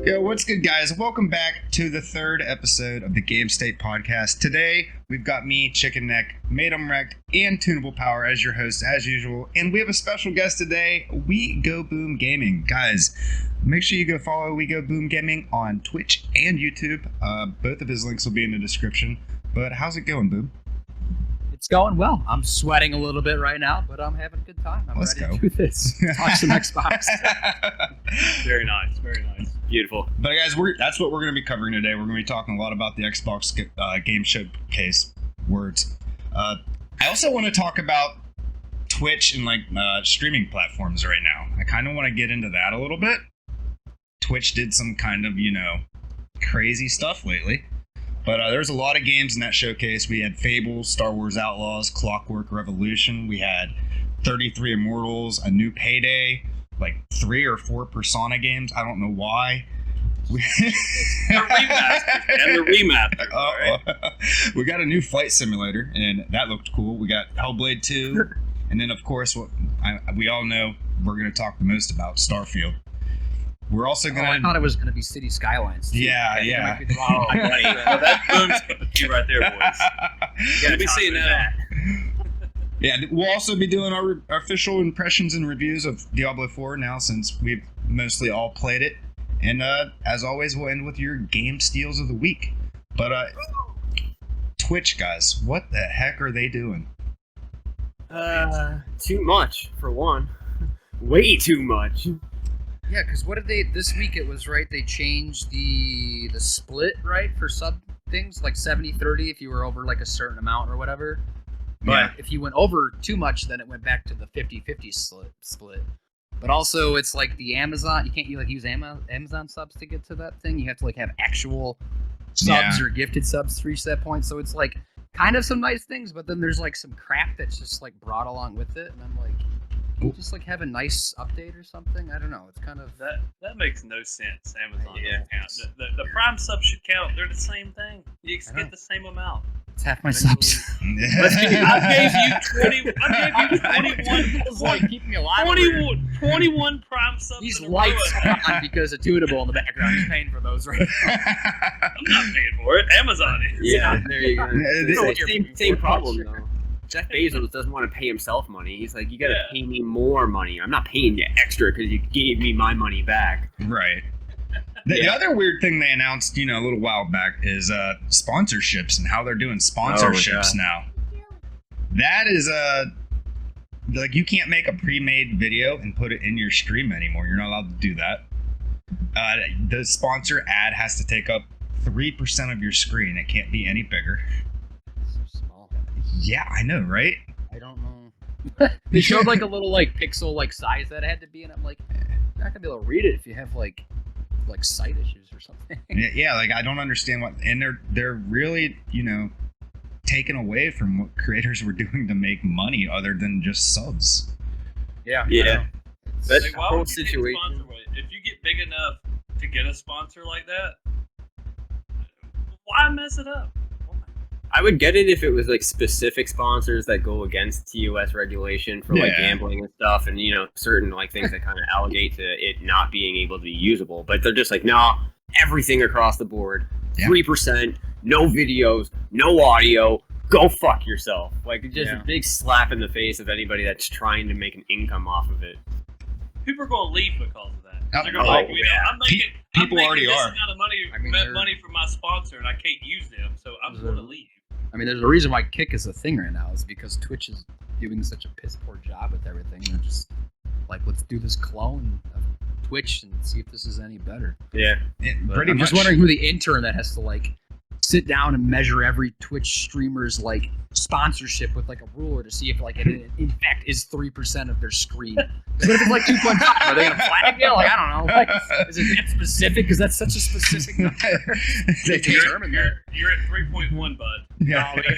Yo, what's good, guys? Welcome back to the third episode of the Gamestate podcast. Today, we've got me, Chicken Neck, Madam Wrecked, and Tunable Power as your hosts, as usual. And we have a special guest today, We Go Boom Gaming. Guys, make sure you go follow We Go Boom Gaming on Twitch and YouTube. Both of his links will be in the description. But how's it going, Boom? It's going well. I'm sweating a little bit right now, but I'm having a good time. I'm Let's ready go. to do this. Talk some Xbox. Very nice, very nice. Beautiful. But guys, that's what we're going to be covering today. We're going to be talking a lot about the Xbox Game Showcase words. I also want to talk about Twitch and streaming platforms right now. I kind of want to get into that a little bit. Twitch did some kind of, crazy stuff lately. But there's a lot of games in that showcase. We had Fable, Star Wars Outlaws, Clockwork Revolution. We had 33 Immortals, a new Payday, like 3 or 4 Persona games. I don't know why. The remaster. Right? We got a new flight simulator, and that looked cool. We got Hellblade 2, and then, of course, we all know we're going to talk the most about, Starfield. We're also going to... I thought it was going to be City Skylines, too. Yeah. Well, that Boom's key right there, boys. You gotta be seeing that. Yeah, we'll also be doing our official impressions and reviews of Diablo IV now, since we've mostly all played it. And as always, we'll end with your game steals of the week. But Twitch, guys, what the heck are they doing? Too much, for one. Way too much. Yeah, because what did they... This week it was, right, they changed the split, right, for sub things, like 70-30 if you were over, like, a certain amount or whatever. But if you went over too much, then it went back to the 50-50 split. But also, it's like the Amazon... You can't use Amazon subs to get to that thing. You have to, have actual subs or gifted subs to reach that point. So it's, kind of some nice things, but then there's, some crap that's just, brought along with it. And I'm like... You just have a nice update or something. I don't know. It's kind of that makes no sense. Amazon doesn't count. The Prime subs should count. They're the same thing. You get the same amount. It's half my subs. I gave you 21. Keep me alive. 21 Prime subs. These lights are on because of Tunable in the background. He's paying for those, right? I'm not paying for it. Amazon is. Yeah, there you go. Same problem, though. Jeff Thank Bezos doesn't want to pay himself money. He's like, you got to pay me more money. I'm not paying you extra because you gave me my money back. Right. The other weird thing they announced, a little while back is sponsorships and how they're doing sponsorships now. That is you can't make a pre-made video and put it in your stream anymore. You're not allowed to do that. The sponsor ad has to take up 3% of your screen. It can't be any bigger. Yeah, I know, right? I don't know. They showed a little pixel size that it had to be, and I'm like, you're not gonna be able to read it if you have like sight issues or something. Yeah, I don't understand what, and they're really taken away from what creators were doing to make money other than just subs. Yeah. That's the why whole would you take a situation. sponsor? If you get big enough to get a sponsor like that, why mess it up? I would get it if it was specific sponsors that go against TOS regulation for gambling and stuff, and certain things that kind of allegate to it not being able to be usable. But they're just no, everything across the board, 3%, no videos, no audio. Go fuck yourself! A big slap in the face of anybody that's trying to make an income off of it. People are going to leave because of that. They're going Oh, I'm making people already this are. amount of money for my sponsor, and I can't use them, so I'm going to leave. I mean, there's a reason why Kick is a thing right now. Is because Twitch is doing such a piss poor job with everything. They're just let's do this clone of Twitch and see if this is any better. Yeah, pretty I'm much. just wondering who the intern that has to sit down and measure every Twitch streamer's sponsorship with a ruler to see if it in fact is 3% of their screen. What if it's 2.5? Are they gonna flag it? I don't know. Is it that specific? Because that's such a specific number. They determine that. You're at 3.1, bud. Yeah. No, cut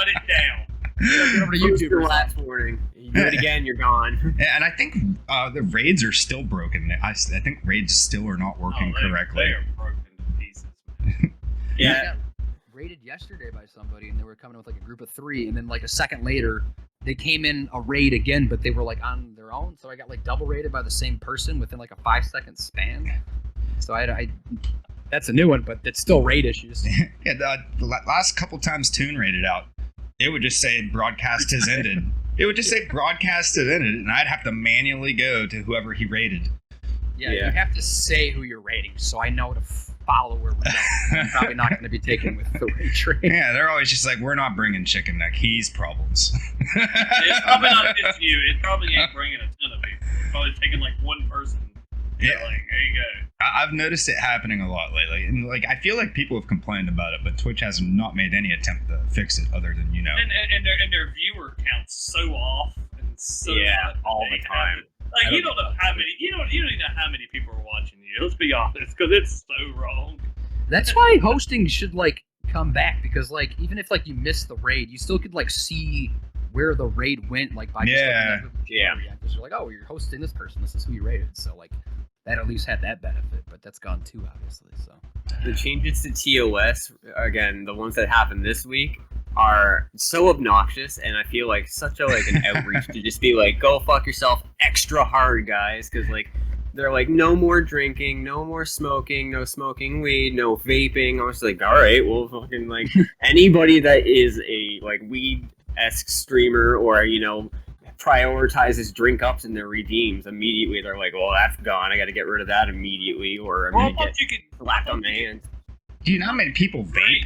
it down. Get over to YouTube. Your last warning. You do it again, you're gone. And I think the raids are still broken. I think raids still are not working correctly. They are broken to pieces. Yeah. Raided yesterday by somebody, and they were coming with a group of 3, and then a second later, they came in a raid again, but they were like on their own, so I got like double raided by the same person within like a 5-second span. So I that's a new one, but it's still raid issues. Yeah, the last couple times Toon raided out, it would just say broadcast has ended. It would just say broadcast has ended, and I'd have to manually go to whoever he raided. Yeah, you have to say who you're raiding, so I know to follow where we're going. I'm probably not going to be taken with the raid train. Yeah, they're always just like, we're not bringing Chicken Neck. He's problems. It's probably not just you. It probably ain't bringing a ton of people. It's probably taking like one person. Yeah, like, there you go. I've noticed it happening a lot lately, and like I feel like people have complained about it, but Twitch has not made any attempt to fix it, other than And their viewer count's so off and so all the time. Like you don't know how many you don't even know how many people are watching you. Let's be honest, because it's so wrong. That's why hosting should like come back, because like even if like you missed the raid, you still could like see where the raid went, like by just looking at because you're like, oh, you're hosting this person, this is who you raided, so like that at least had that benefit, but that's gone too, obviously. So the changes to TOS, again, the ones that happened this week, are so obnoxious, and I feel like such a like an outreach to just be like, go fuck yourself extra hard, guys, because like they're like, no more drinking, no more smoking, no smoking weed, no vaping. I was like, all right, well, fucking like anybody that is a like weed-esque streamer or prioritizes drink ups in their redeems, immediately they're like, well, that's gone, I got to get rid of that immediately, or I'm gonna get slapped on the hands. Do you know how many people vape?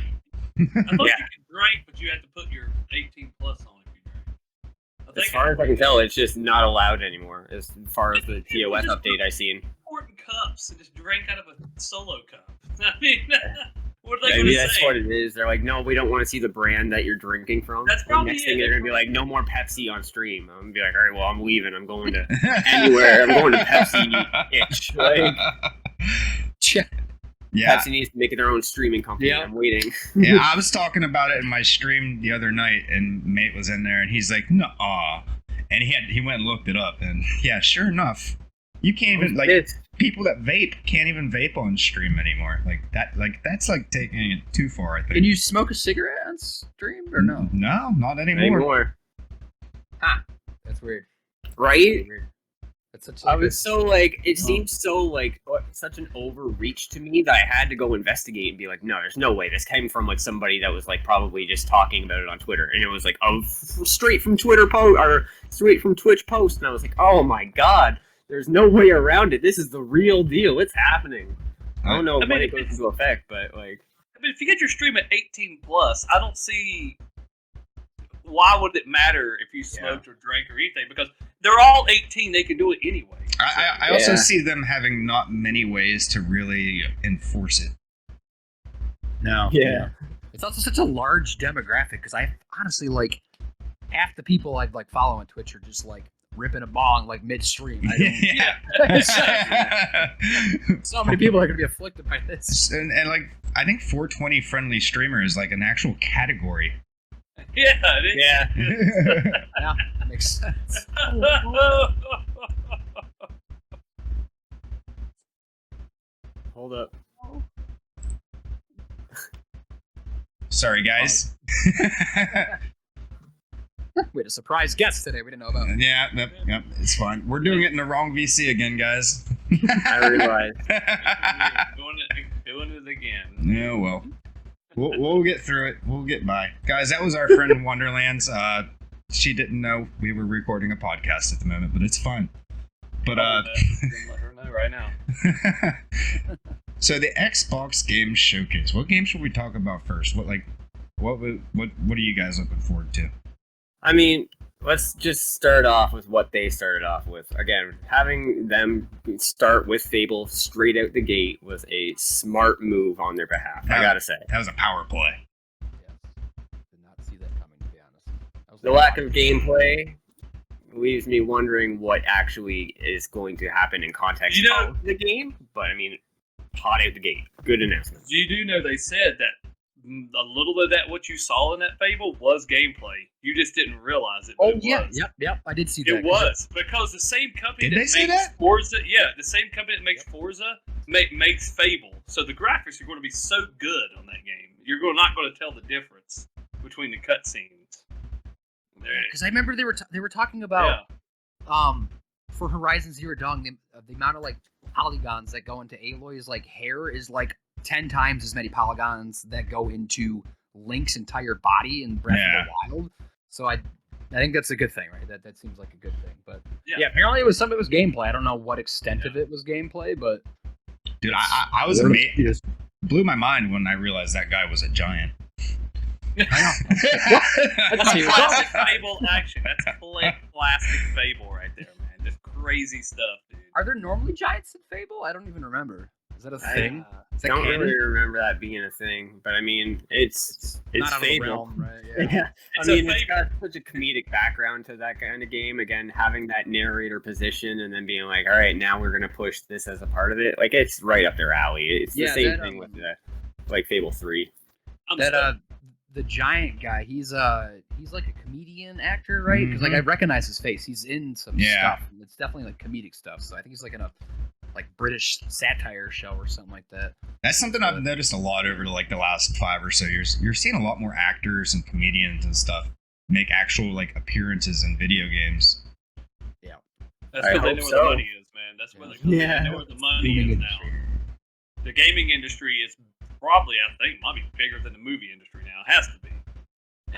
I thought you could drink, but you had to put your 18 plus on if you drank. As far as I can tell, it's just not allowed anymore. As far as the TOS update I've seen. Important cups and just drink out of a solo cup. I mean, what are they going to say? That's what it is. They're like, no, we don't want to see the brand that you're drinking from. That's probably next thing they're going to be like, no more Pepsi on stream. I'm going to be like, all right, well, I'm leaving. I'm going to anywhere. I'm going to Pepsi. Itch. Like, yeah. Pepsi needs to make their own streaming company. Yeah. I'm waiting. Yeah, I was talking about it in my stream the other night, and Mate was in there, and he's like, "Nuh-uh," and he went and looked it up, and yeah, sure enough, you can't even people that vape can't even vape on stream anymore. That's like taking it too far, I think. Can you smoke a cigarette on stream or no? No, not anymore. Ha, that's weird. Right? Weird. I was so like, it seemed so like such an overreach to me that I had to go investigate and be like, no, there's no way this came from like somebody that was like probably just talking about it on Twitter, and it was like straight from Twitter post or straight from Twitch post, and I was like, oh my god, there's no way around it. This is the real deal. It's happening. I don't know when it goes into effect, but like, I mean, if you get your stream at 18 plus, I don't see why would it matter if you smoked or drank or anything, because they're all 18. They can do it anyway. I also see them having not many ways to really enforce it. No. Yeah. It's also such a large demographic, because I honestly like half the people I like follow on Twitch are just like ripping a bong like midstream. So many people are gonna be afflicted by this. And like I think 420 friendly streamer is like an actual category. Yeah, it is. Yeah. Yeah, that makes sense. Hold up. Sorry, guys. We had a surprise guest today we didn't know about. Yeah, yep, it's fine. We're doing it in the wrong VC again, guys. I realize. Doing it again. Yeah, well. We'll get through it. We'll get by. Guys, that was our friend Wonderlands. She didn't know we were recording a podcast at the moment, but it's fine. But let her know right now. So the Xbox Game Showcase. What game should we talk about first? What are you guys looking forward to? I mean, let's just start off with what they started off with. Again, having them start with Fable straight out the gate was a smart move on their behalf, I gotta say. That was a power play. Yes. Did not see that coming, to be honest. The lack of gameplay leaves me wondering what actually is going to happen in context of the game. But, I mean, hot out the gate. Good announcement. You do know they said that a little of that, what you saw in that Fable, was gameplay. You just didn't realize it. Oh, yeah. Yep. I did see that. It was, because the same company that makes Forza, the same company that makes Forza makes Fable. So the graphics are going to be so good on that game. You're not going to tell the difference between the cutscenes. Because I remember they were talking about for Horizon Zero Dawn, the amount of like polygons that go into Aloy's like hair is like 10 times as many polygons that go into Link's entire body in Breath of the Wild. So I think that's a good thing, right? That seems like a good thing. But yeah, apparently it was gameplay. I don't know what extent of it was gameplay, but dude, I was amazed. Blew my mind when I realized that guy was a giant. I know. That's classic Fable action. That's classic Fable right there, man. Just crazy stuff, dude. Are there normally giants in Fable? I don't even remember. Is that a thing? I don't really remember that being a thing, but I mean, it's not out of the Fable. realm, right? Yeah. It's got such a comedic background to that kind of game. Again, having that narrator position and then being like, all right, now we're gonna push this as a part of it. Like, it's right up their alley. It's the same thing with like Fable 3. The giant guy, he's like a comedian actor, right? Because like I recognize his face. He's in some stuff. It's definitely like comedic stuff. So I think he's like in a like British satire show or something like that. That's something I've noticed a lot over like the last 5 or so years. You're seeing a lot more actors and comedians and stuff make actual like appearances in video games. Yeah, that's because they know where the money is, man. That's where they know where the money is now. The gaming industry is probably, I think, might be bigger than the movie industry now. It has to be.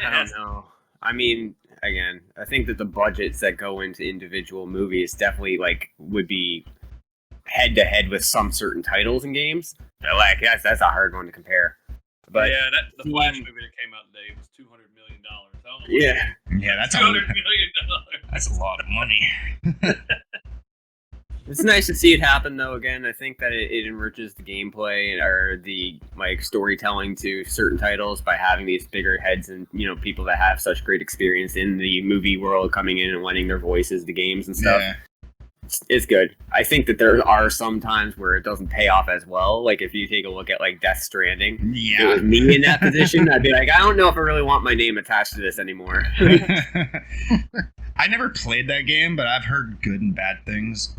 I don't know. I mean, again, I think that the budgets that go into individual movies definitely like would be head to head with some certain titles and games. But, like that's a hard one to compare. But yeah, the Flash movie that came out today was $200 million. Yeah, that's $200 million. That's a lot of money. It's nice to see it happen, though. Again, I think that it enriches the gameplay or the like storytelling to certain titles by having these bigger heads and people that have such great experience in the movie world coming in and lending their voices to games and stuff. Yeah. It's good. I think that there are some times where it doesn't pay off as well. Like if you take a look at like Death Stranding, if it was me in that position, I'd be like, I don't know if I really want my name attached to this anymore. I never played that game, but I've heard good and bad things.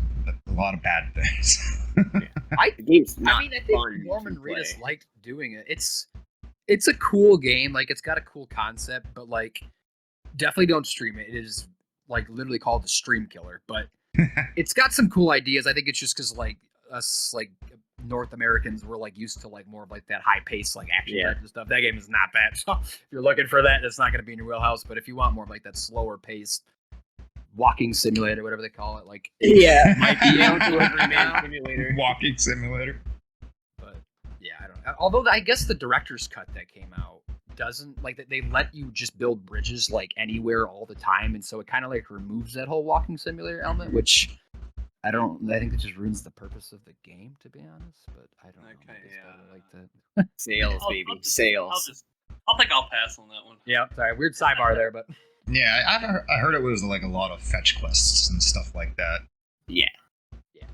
A lot of bad things. I think Norman Reedus liked doing it. It's a cool game. Like it's got a cool concept, but like definitely don't stream it. It is like literally called the stream killer, but it's got some cool ideas. I think it's just because like us like North Americans were like used to like more of like that high pace like action type of stuff. That game is not bad. So if you're looking for that, it's not going to be in your wheelhouse. But if you want more of like that slower paced walking simulator, whatever they call it, like might be able to a simulator. Walking simulator. But yeah, I don't. Although I guess the director's cut that came out doesn't like that. They let you just build bridges like anywhere all the time, and so it kind of like removes that whole walking simulator element, which I think it just ruins the purpose of the game, to be honest. But I don't know. I like that. Sales, baby, sales. I'll think I'll pass on that one. Yeah, sorry, weird sidebar there, but. Yeah, I heard it was like a lot of fetch quests and stuff like that. Yeah,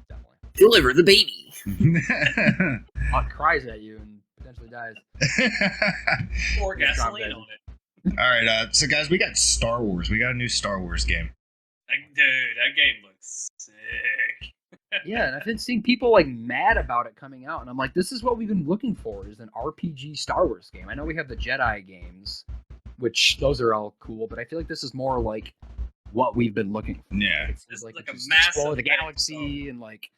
definitely. Deliver the baby. It cries at you and potentially dies. Pour gasoline on it. All right, so guys, we got Star Wars. We got a new Star Wars game. Dude, that game looks sick. Yeah, and I've been seeing people like mad about it coming out, and I'm like, this is what we've been looking for: is an RPG Star Wars game. I know we have the Jedi games, which those are all cool, but I feel like this is more like what we've been looking for. Yeah, it's like a massive explore the galaxy and like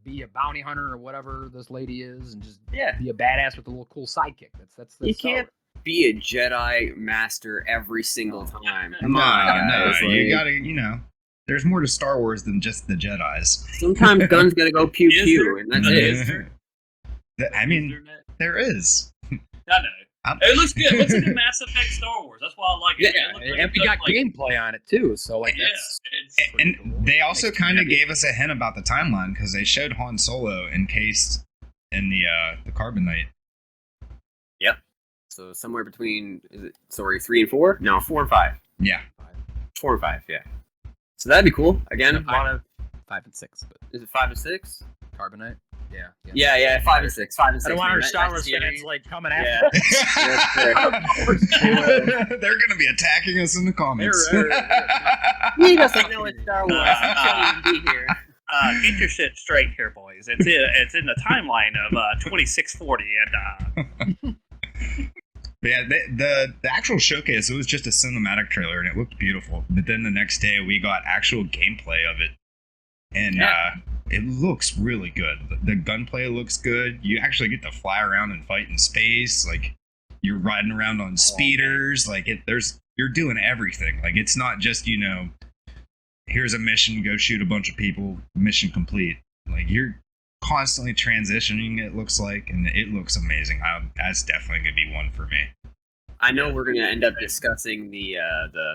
be a bounty hunter or whatever this lady is, and just be a badass with a little cool sidekick. That's you can't be a Jedi master every single time. Come on, guys. You gotta, there's more to Star Wars than just the Jedis. Sometimes guns gotta go pew pew, and that's it. I mean, there is. I know. It looks good. It looks like a Mass Effect Star Wars. That's why I like it. Yeah, and we got gameplay on it too. So like and cool. They also kind of gave us a hint about the timeline because they showed Han Solo encased in the Carbonite. Yep. So somewhere between 3 and 4? No, 4 and 5. Yeah. 4 and 5. Yeah. So that'd be cool. Again, a lot of 5 and 6. But is it 5 and 6 Carbonite? Yeah. 5 and 6. 5 and 6. I don't want our Star Wars fans like coming after us. They're gonna be attacking us in the comments. We doesn't know it's Star Wars. Shouldn't even be here. Get your shit straight here, boys. It's in the timeline of 2640, and But yeah, the actual showcase, it was just a cinematic trailer and it looked beautiful. But then the next day we got actual gameplay of it. And it looks really good. The gunplay looks good. You actually get to fly around and fight in space. Like, you're riding around on speeders. Like, you're doing everything. Like, it's not just, here's a mission, go shoot a bunch of people, mission complete. Like, you're constantly transitioning, it looks like, and it looks amazing. That's definitely gonna be one for me. I know we're going to end up discussing the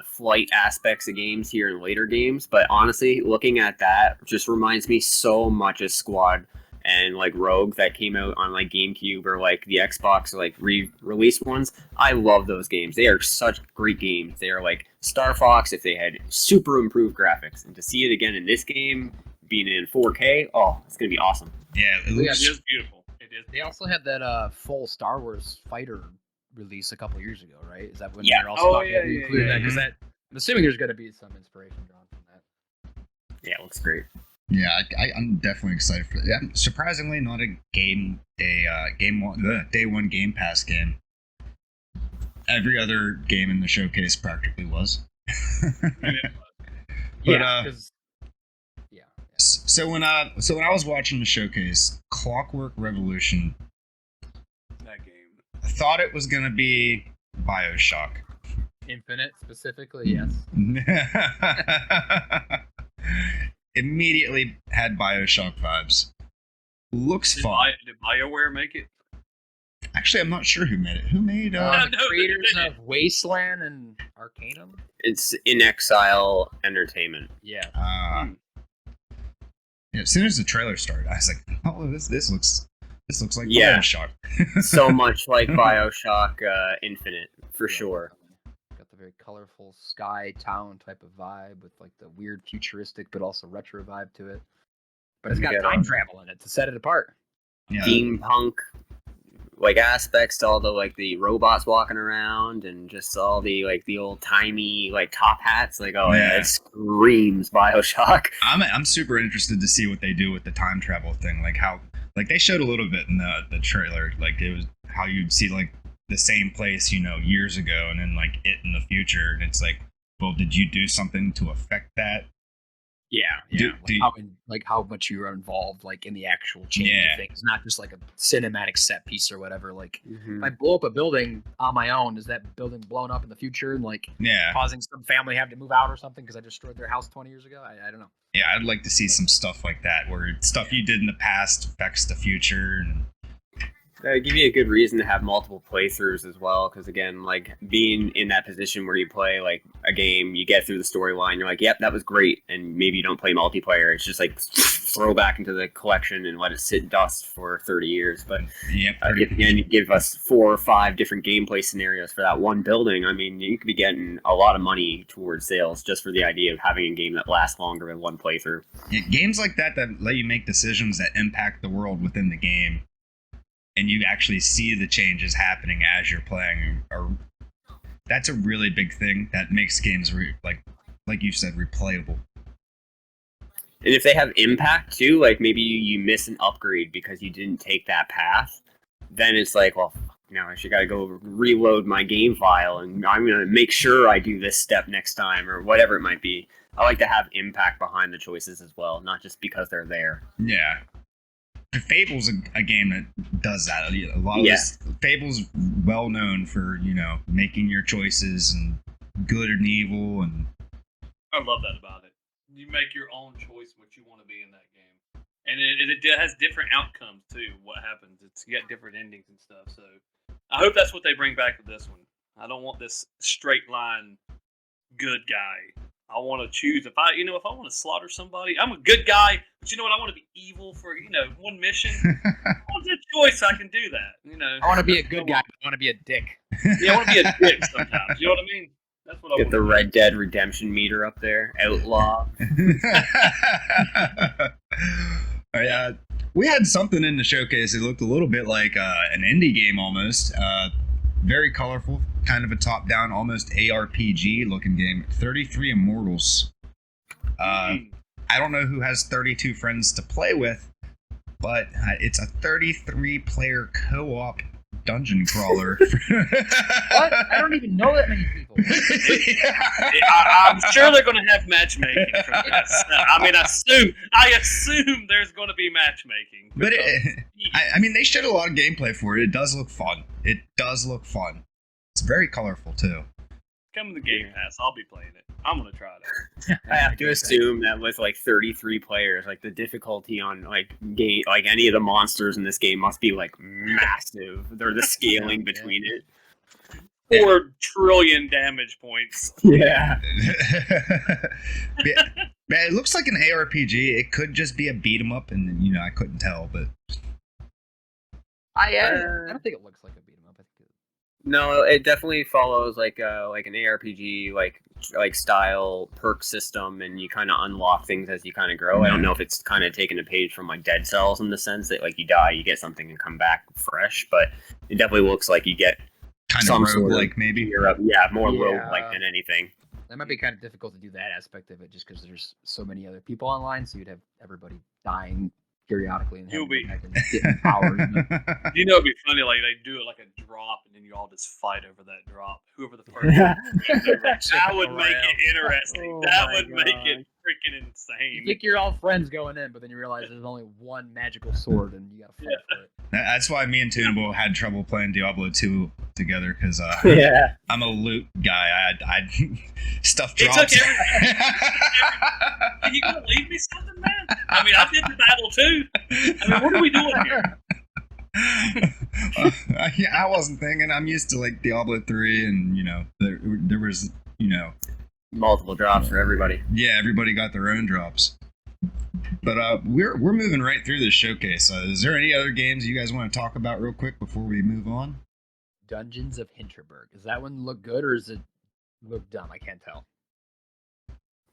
flight aspects of games here in later games, but honestly, looking at that just reminds me so much of Squad and like Rogue that came out on like GameCube or like the Xbox like re-released ones. I love those games. They are such great games. They are like Star Fox if they had super improved graphics, and to see it again in this game being in 4K, oh, it's going to be awesome. Yeah, it is beautiful. It is. They also had that full Star Wars fighter release a couple years ago, right? Is that when Yeah. they're also included that? Because I'm assuming there's going to be some inspiration drawn from that. Yeah, it looks great. Yeah, I'm definitely excited for that. Yeah, surprisingly, not a day one Game Pass game. Every other game in the showcase practically was. So when I was watching the showcase, Clockwork Revolution, That game. I thought it was gonna be BioShock. Infinite, specifically, yes. Immediately had BioShock vibes. Looks fun. Did BioWare make it? Actually, I'm not sure who made it. Who made? The creators of Wasteland and Arcanum. It's In Exile Entertainment. Yeah. Yeah, as soon as the trailer started, I was like, "Oh, this looks like Yeah. BioShock." So much like BioShock Infinite, for sure. Got the very colorful sky town type of vibe with like the weird futuristic but also retro vibe to it. But it's got time travel in it to set it apart. Yeah. Steampunk like aspects to all the like the robots walking around and just all the like the old timey like top hats. Like, oh yeah, it screams BioShock. I'm super interested to see what they do with the time travel thing. Like how they showed a little bit in the trailer. Like it was how you'd see like the same place, years ago, and then like it in the future. And it's like, well, did you do something to affect that? Yeah. How much you are involved like in the actual change of things, not just like a cinematic set piece or whatever. Like if I blow up a building on my own, is that building blown up in the future and like causing some family to have to move out or something because I destroyed their house 20 years ago? I don't know. Yeah, I'd like to see some stuff like that where stuff you did in the past affects the future. And give you a good reason to have multiple playthroughs as well, because again, like being in that position where you play like a game, you get through the storyline, you're like, yep, that was great, and maybe you don't play multiplayer. It's just like throw back into the collection and let it sit dust for 30 years. But again, you give us 4 or 5 different gameplay scenarios for that one building. I mean, you could be getting a lot of money towards sales just for the idea of having a game that lasts longer than one playthrough. Yeah, games like that let you make decisions that impact the world within the game, and you actually see the changes happening as you're playing. That's a really big thing that makes games like you said, replayable. And if they have impact too, like maybe you miss an upgrade because you didn't take that path, then it's like, well, now I should gotta go reload my game file, and I'm gonna make sure I do this step next time or whatever it might be. I like to have impact behind the choices as well, not just because they're there. Yeah. Fable's a game that does that. A lot of this, Fable's well known for making your choices and good and evil, and I love that about it. You make your own choice what you want to be in that game, and it has different outcomes too. What happens? You got different endings and stuff. So I hope that's what they bring back with this one. I don't want this straight line good guy. I want to choose if I want to slaughter somebody, I'm a good guy, but you know what? I want to be evil for one mission. I want a choice. I can do that. I want to be a good guy. I want to be a dick. Yeah, I want to be a dick sometimes. You know what I mean? That's what I want. Get the Red Dead Redemption meter up there. Outlaw. We had something in the showcase. It looked a little bit like an indie game almost. Very colorful, kind of a top-down, almost ARPG looking game. 33 Immortals. I don't know who has 32 friends to play with, but it's a 33-player co-op dungeon crawler. What? I don't even know that many people. I'm sure they're going to have matchmaking from this. I assume there's going to be matchmaking. But I mean, they showed a lot of gameplay for it. It does look fun. It's very colorful too. Come to the Game Pass. I'll be playing it. I'm going to try it. I have to assume that with like 33 players, like the difficulty on like any of the monsters in this game must be like massive. They're the scaling between it. 4 trillion damage points. Yeah. It looks like an ARPG. It could just be a beat 'em up, and I couldn't tell, but I don't think it looks like a beat 'em up. No, it definitely follows like an ARPG like style perk system, and you kind of unlock things as you kind of grow. I don't know if it's kind of taking a page from like Dead Cells in the sense that like you die, you get something and come back fresh, but it definitely looks like you get kind some of sort of roguelike maybe. More roguelike than anything. That might be kind of difficult to do that aspect of it, just because there's so many other people online, so you'd have everybody dying periodically and You'll be getting powers. It'd be funny, like they do it like a drop, and then you all just fight over that drop. Whoever the first that would make it interesting. That would make it freaking insane. You think you're all friends going in, but then you realize there's only one magical sword, and you gotta fight for it. That's why me and Tunable had trouble playing Diablo 2 together, because I'm a loot guy. I stuff drops. It took everything. Are you gonna leave me something, man? I mean, I did the battle too. I mean, what are we doing here? I wasn't thinking. I'm used to like Diablo 3, and there was multiple drops for everybody. Yeah, everybody got their own drops. But we're moving right through this showcase. Is there any other games you guys want to talk about real quick before we move on? Dungeons of Hinterberg. Does that one look good, or does it look dumb? I can't tell.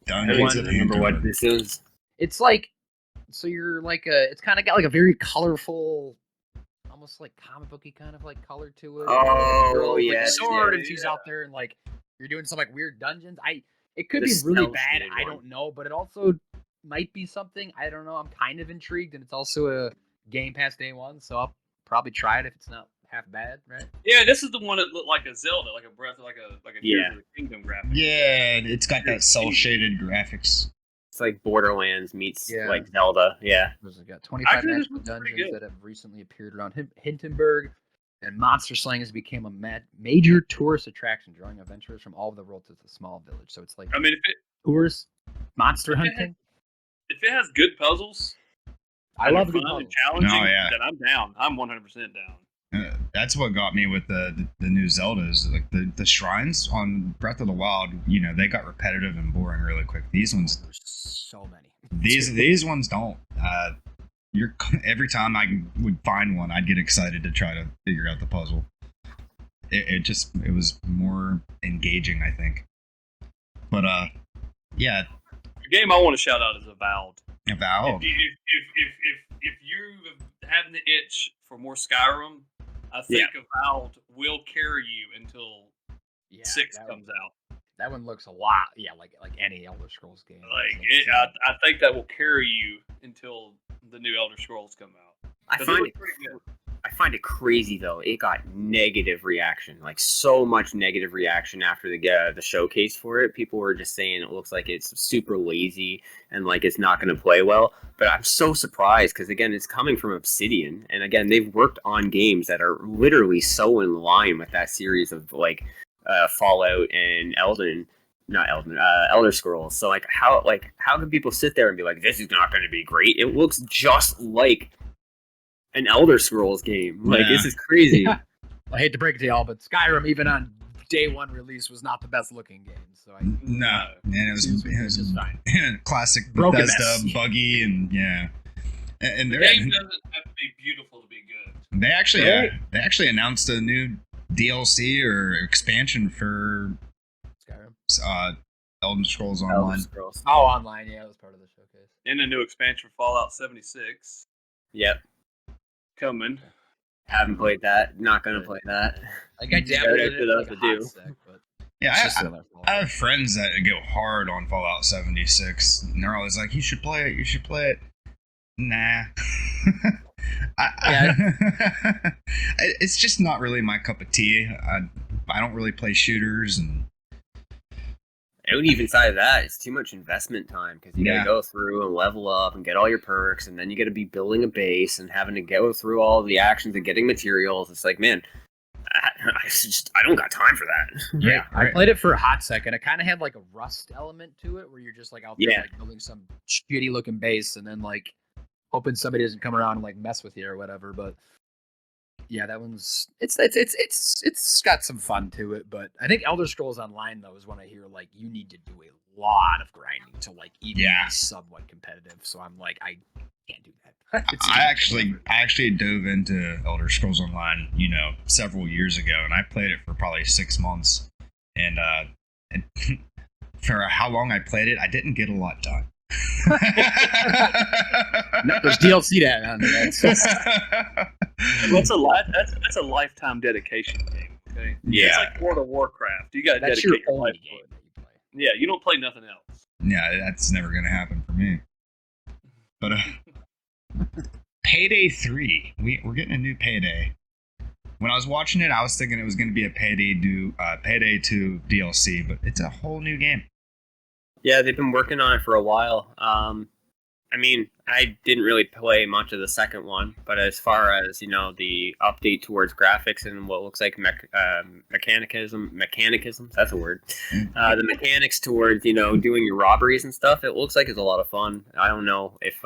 Dungeons of Remember what Hinterberg. this is? It's like, so you're like it's kind of got like a very colorful, almost like comic booky kind of like color to it. Oh, with yes, a sword, yeah, and she's yeah. out there, and like you're doing some like weird dungeons. It could The be really stealth bad. shaded I one. don't know, but it also might be something. I don't know. I'm kind of intrigued, and it's also a Game Pass day one, so I'll probably try it if it's not half bad, right? Yeah, this is the one that looked like a Zelda, like a Breath, like a Yeah. Tears of the Kingdom graphic. Yeah, it's got that cel-shaded graphics. It's like Borderlands meets Yeah. like Zelda. Yeah. There's got 25 Actually, this magical looks pretty dungeons good. that have recently appeared around Hindenburg, and monster slaying has become a major tourist attraction, drawing adventurers from all over the world to the small village. So it's like I mean, tourist monster If it hunting. if it has good puzzles, I and love they're good fun and puzzles. challenging, Oh, yeah. then I'm down. I'm 100% down. That's what got me with the new Zeldas. Like the shrines on Breath of the Wild, they got repetitive and boring really quick. These ones, There's so many. these ones don't. Every time I would find one, I'd get excited to try to figure out the puzzle. It was more engaging, I think. But yeah, The game I want to shout out is Avowed. Avowed. If you have the itch for more Skyrim, I think Avowed will carry you until Yeah, 6 that comes one, out. That one looks a lot. Yeah, like any Elder Scrolls game. I think that will carry you until the new Elder Scrolls come out. I 'Cause it find looks pretty good. I find it crazy though. It got negative reaction, like so much negative reaction after the showcase for it. People were just saying it looks like it's super lazy and like it's not going to play well. But I'm so surprised because again, it's coming from Obsidian, and again, they've worked on games that are literally so in line with that series of like Fallout and Elder Scrolls. So like how can people sit there and be like, this is not going to be great? It looks just like an Elder Scrolls game. Like this is crazy. I hate to break it to y'all, but Skyrim, even on day one release, was not the best looking game. So No, man, it was just fine. classic Broken Bethesda, mess. buggy, and yeah. And The game doesn't have to be beautiful to be good. they actually announced a new DLC or expansion for Skyrim. Elder Scrolls Elder Online. Scrolls. Oh, online, yeah, that was part of the showcase. And a new expansion for Fallout 76 Yep. coming. Haven't played that. Not gonna play that. Like I Yeah, dabbled that's in it what like to a hot do. sec, but Yeah, it's just another I have friends that go hard on Fallout 76, and they're always like, "You should play it. You should play it." Nah, It's just not really my cup of tea. I don't really play shooters, and And even side of that, it's too much investment time because you got to go through and level up and get all your perks, and then you got to be building a base and having to go through all the actions and getting materials. It's like, man, I don't got time for that. Yeah, I played it for a hot second. It kind of had like a Rust element to it, where you're just like out there like building some shitty looking base, and then like hoping somebody doesn't come around and like mess with you or whatever. But yeah, that one's it's got some fun to it. But I think Elder Scrolls Online though is when I hear like you need to do a lot of grinding to like even be somewhat competitive. So I'm like, I can't do that. I actually dove into Elder Scrolls Online, several years ago, and I played it for probably 6 months. And for how long I played it, I didn't get a lot done. No, there's DLC that on there. That's a lifetime dedication game. Okay. Yeah. It's like World of Warcraft. You got to That's dedicate your your life only to game it. that you play. Yeah, you don't play nothing else. Yeah, that's never gonna happen for me. But Payday 3, we're getting a new Payday. When I was watching it, I was thinking it was going to be a Payday 2 DLC, but it's a whole new game. Yeah, they've been working on it for a while. I mean, I didn't really play much of the second one, but as far as, the update towards graphics and what looks like mechanicism, that's a word. The mechanics towards, doing your robberies and stuff, it looks like it's a lot of fun. I don't know if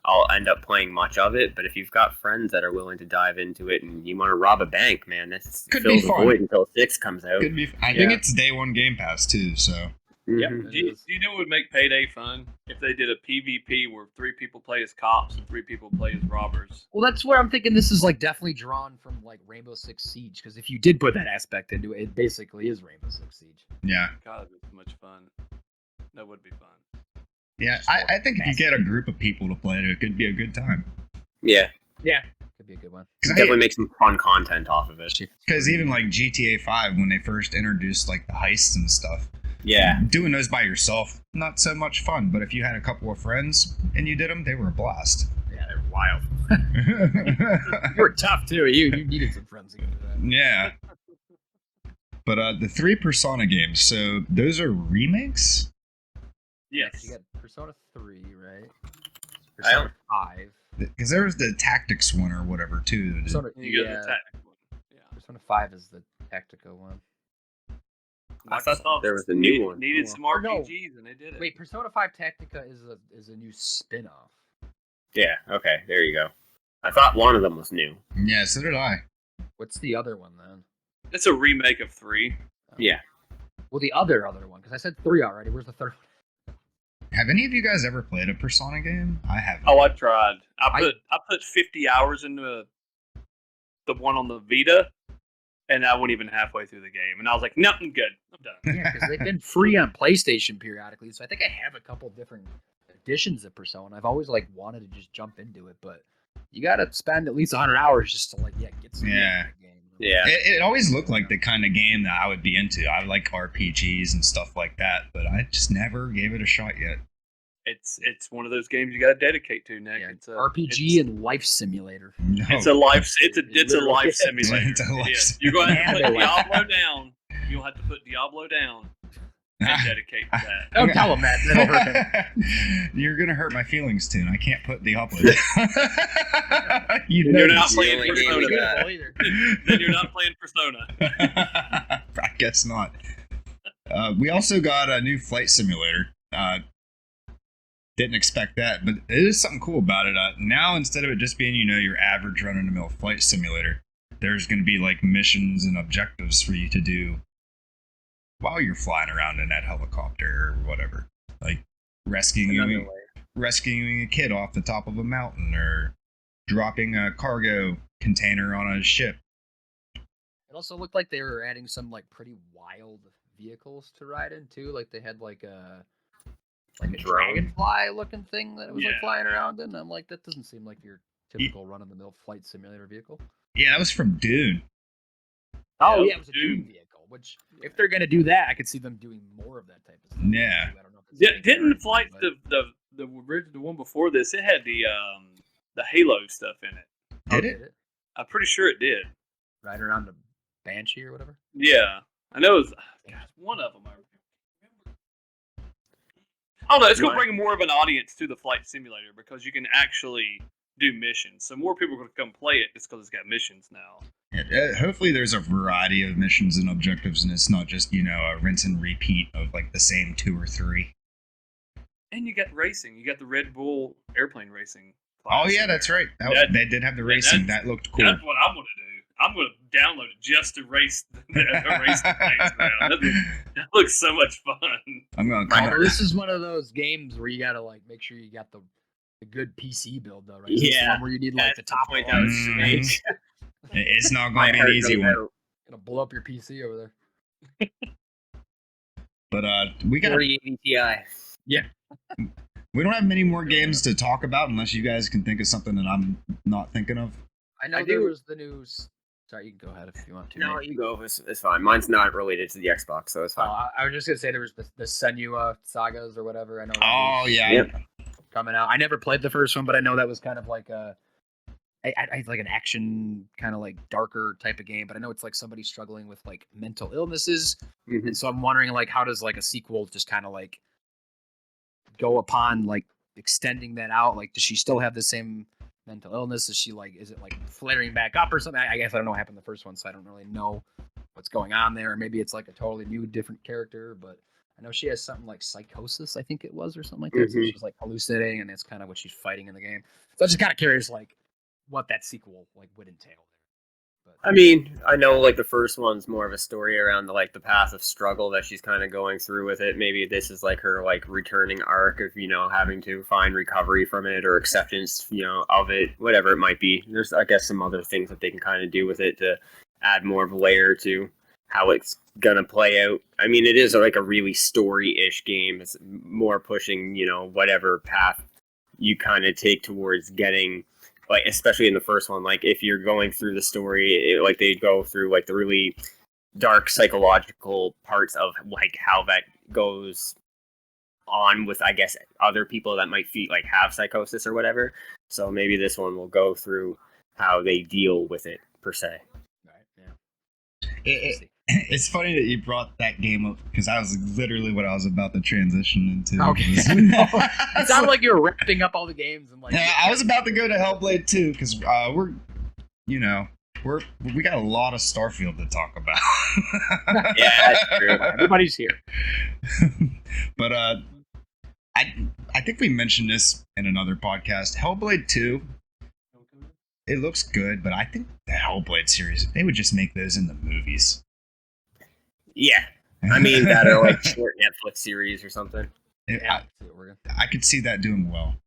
I'll end up playing much of it, but if you've got friends that are willing to dive into it and you want to rob a bank, man, that's could be fun. Void until 6 comes out. Could be. I think it's day one Game Pass too, so. Yeah. Do you know what would make Payday fun? If they did a PvP where 3 people play as cops and 3 people play as robbers. Well, that's where I'm thinking this is like definitely drawn from like Rainbow Six Siege, because if you did put that aspect into it, it basically is Rainbow Six Siege. Yeah. God, it's much fun. That would be fun. Yeah, I think if you get a group of people to play it could be a good time. Yeah. Yeah. Could be a good one. Definitely make some fun content off of it. Because even like GTA 5, when they first introduced like the heists and stuff, doing those by yourself, not so much fun. But if you had a couple of friends and you did them, they were a blast. Yeah, they were wild. You were tough too. You needed some friends to go to that. Yeah. But the 3 Persona games, so those are remakes? Yes. You got Persona 3, right? Persona 5. Because there was the Tactics one or whatever too. You got the tactical one. Yeah. Persona 5 is the Tactica one. I thought there was a new one. Needed some RPGs, and they did it. Wait, Persona 5 Tactica is a new spin-off. Yeah, okay, there you go. I thought one of them was new. Yeah, so did I. What's the other one then? It's a remake of 3. Yeah. Well, the other one, because I said 3 already. Where's the third one? Have any of you guys ever played a Persona game? I haven't. Oh, I tried. I put 50 hours into the one on the Vita, and I wasn't even halfway through the game. And I was like, no, I'm good. I'm done. Yeah, because they've been free on PlayStation periodically, so I think I have a couple different editions of Persona. I've always like wanted to just jump into it, but you got to spend at least 100 hours just to like get some game. Yeah. It always looked like the kind of game that I would be into. I like RPGs and stuff like that, but I just never gave it a shot yet. It's one of those games you got to dedicate to, Nick. Yeah, it's a RPG and life simulator. No. It's a life simulator. It's a life You're going to have to put Diablo down. You'll have to put Diablo down and dedicate to that. Don't tell him that. That'll hurt him. You're gonna hurt my feelings, too. I can't put Diablo. You're not playing only game we Persona. Then you're not playing Persona. I guess not. We also got a new flight simulator. Didn't expect that, but it is something cool about it. Now, instead of it just being, your average run-of-the-mill flight simulator, there's going to be like missions and objectives for you to do while you're flying around in that helicopter or whatever, like rescuing a kid off the top of a mountain or dropping a cargo container on a ship. It also looked like they were adding some like pretty wild vehicles to ride in too. Like they had like a dragonfly looking thing that it was like flying around in. I'm like, that doesn't seem like your typical run-of-the-mill flight simulator vehicle. Yeah, that was from Dune. Oh yeah, it was a Dune vehicle. Which, if they're gonna do that, I could see them doing more of that type of stuff. Yeah. I don't know if Didn't Flight the one before this? It had the Halo stuff in it. Did it? I'm pretty sure it did. Right around the Banshee or whatever. Yeah, I know. It was, one of them. I remember. I don't know. It's going to bring more of an audience to the flight simulator because you can actually do missions. So more people are going to come play it just because it's got missions now. Hopefully there's a variety of missions and objectives, and it's not just, a rinse and repeat of like the same 2 or 3. And you got racing. You got the Red Bull airplane racing. Oh yeah, that's right. They did have the racing. That looked cool. That's what I'm going to do. I'm going to download it just to race the racing things around. That looks so much fun. I'm going to. This is one of those games where you got to like make sure you got the good PC build though, right? Yeah. Where you need like the top point that was make. It's not going to be an easy one. Gonna blow up your PC over there. But we got 4080 Ti. Yeah. We don't have many more games to talk about unless you guys can think of something that I'm not thinking of. I know there was the news. Sorry, you can go ahead if you want to. No, you go. It's fine. Mine's not related to the Xbox, so it's fine. I was just gonna say there was the Senua sagas or whatever. I know. Oh yeah. Coming out. I never played the first one, but I know that was kind of like I like an action kind of like darker type of game. But I know it's like somebody struggling with like mental illnesses, and so I'm wondering like how does like a sequel just kind of like go upon like extending that out? Like, does she still have the same mental illness? Is it like flaring back up or something? I guess I don't know what happened in the first one, so I don't really know what's going on there. Or maybe it's like a totally new, different character, but I know she has something like psychosis, I think it was, or something like that. So she's like hallucinating, and that's kind of what she's fighting in the game. So I'm just kind of curious, like, what that sequel like would entail. But, I mean, I know like the first one's more of a story around the path of struggle that she's kind of going through with it. Maybe this is like her like returning arc of having to find recovery from it or acceptance of it, whatever it might be. There's I guess some other things that they can kind of do with it to add more of a layer to how it's gonna play out. I mean, it is like a really story-ish game. It's more pushing whatever path you kind of take towards getting. Like, especially in the first one, like, if you're going through the story, like, they go through, like, the really dark psychological parts of, like, how that goes on with, I guess, other people that might feel, like, have psychosis or whatever. So maybe this one will go through how they deal with it, per se. Right, yeah. It's funny that you brought that game up, because that was literally what I was about to transition into. Okay. It sounded like you were wrapping up all the games and like. Yeah, I was about to go to Hellblade 2, because we got a lot of Starfield to talk about. Yeah, that's true. Everybody's here. But I think we mentioned this in another podcast. Hellblade 2, it looks good, but I think the Hellblade series, they would just make those in the movies. Yeah, I mean that or like short Netflix series or something. I could see that doing well,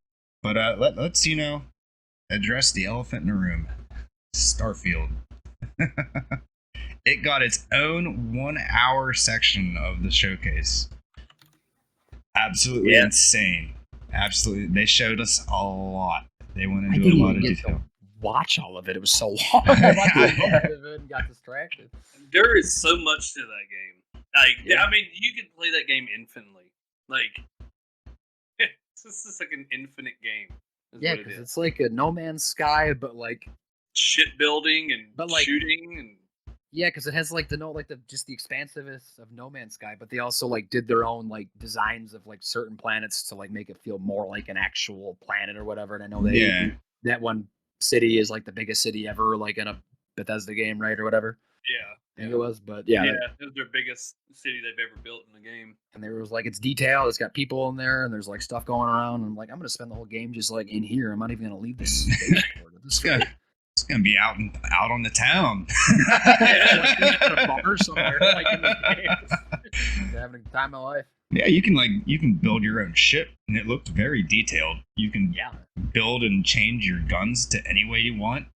but let's address the elephant in the room. Starfield. It got its own 1-hour section of the showcase. Absolutely insane. Absolutely, they showed us a lot. They went into a lot of detail. Watch all of it. It was so long. I got distracted. There is so much to that game. Like, I mean, you can play that game infinitely. Like, it's just like an infinite game. Yeah, because it's like a No Man's Sky, but like ship building and shooting and. Yeah, because it has like just the expansiveness of No Man's Sky, but they also like did their own like designs of like certain planets to like make it feel more like an actual planet or whatever. And I know that one city is like the biggest city ever, like in a Bethesda game, right, or whatever. Yeah, I think it was, but it was their biggest city they've ever built in the game. And there was like it's detailed, it's got people in there, and there's like stuff going around. And I'm like, I'm gonna spend the whole game just like in here. I'm not even gonna leave this. It's gonna be out on the town. At a bar somewhere, like in the game. Having the time of my life. Yeah, you can build your own ship, and it looked very detailed. You can build and change your guns to any way you want.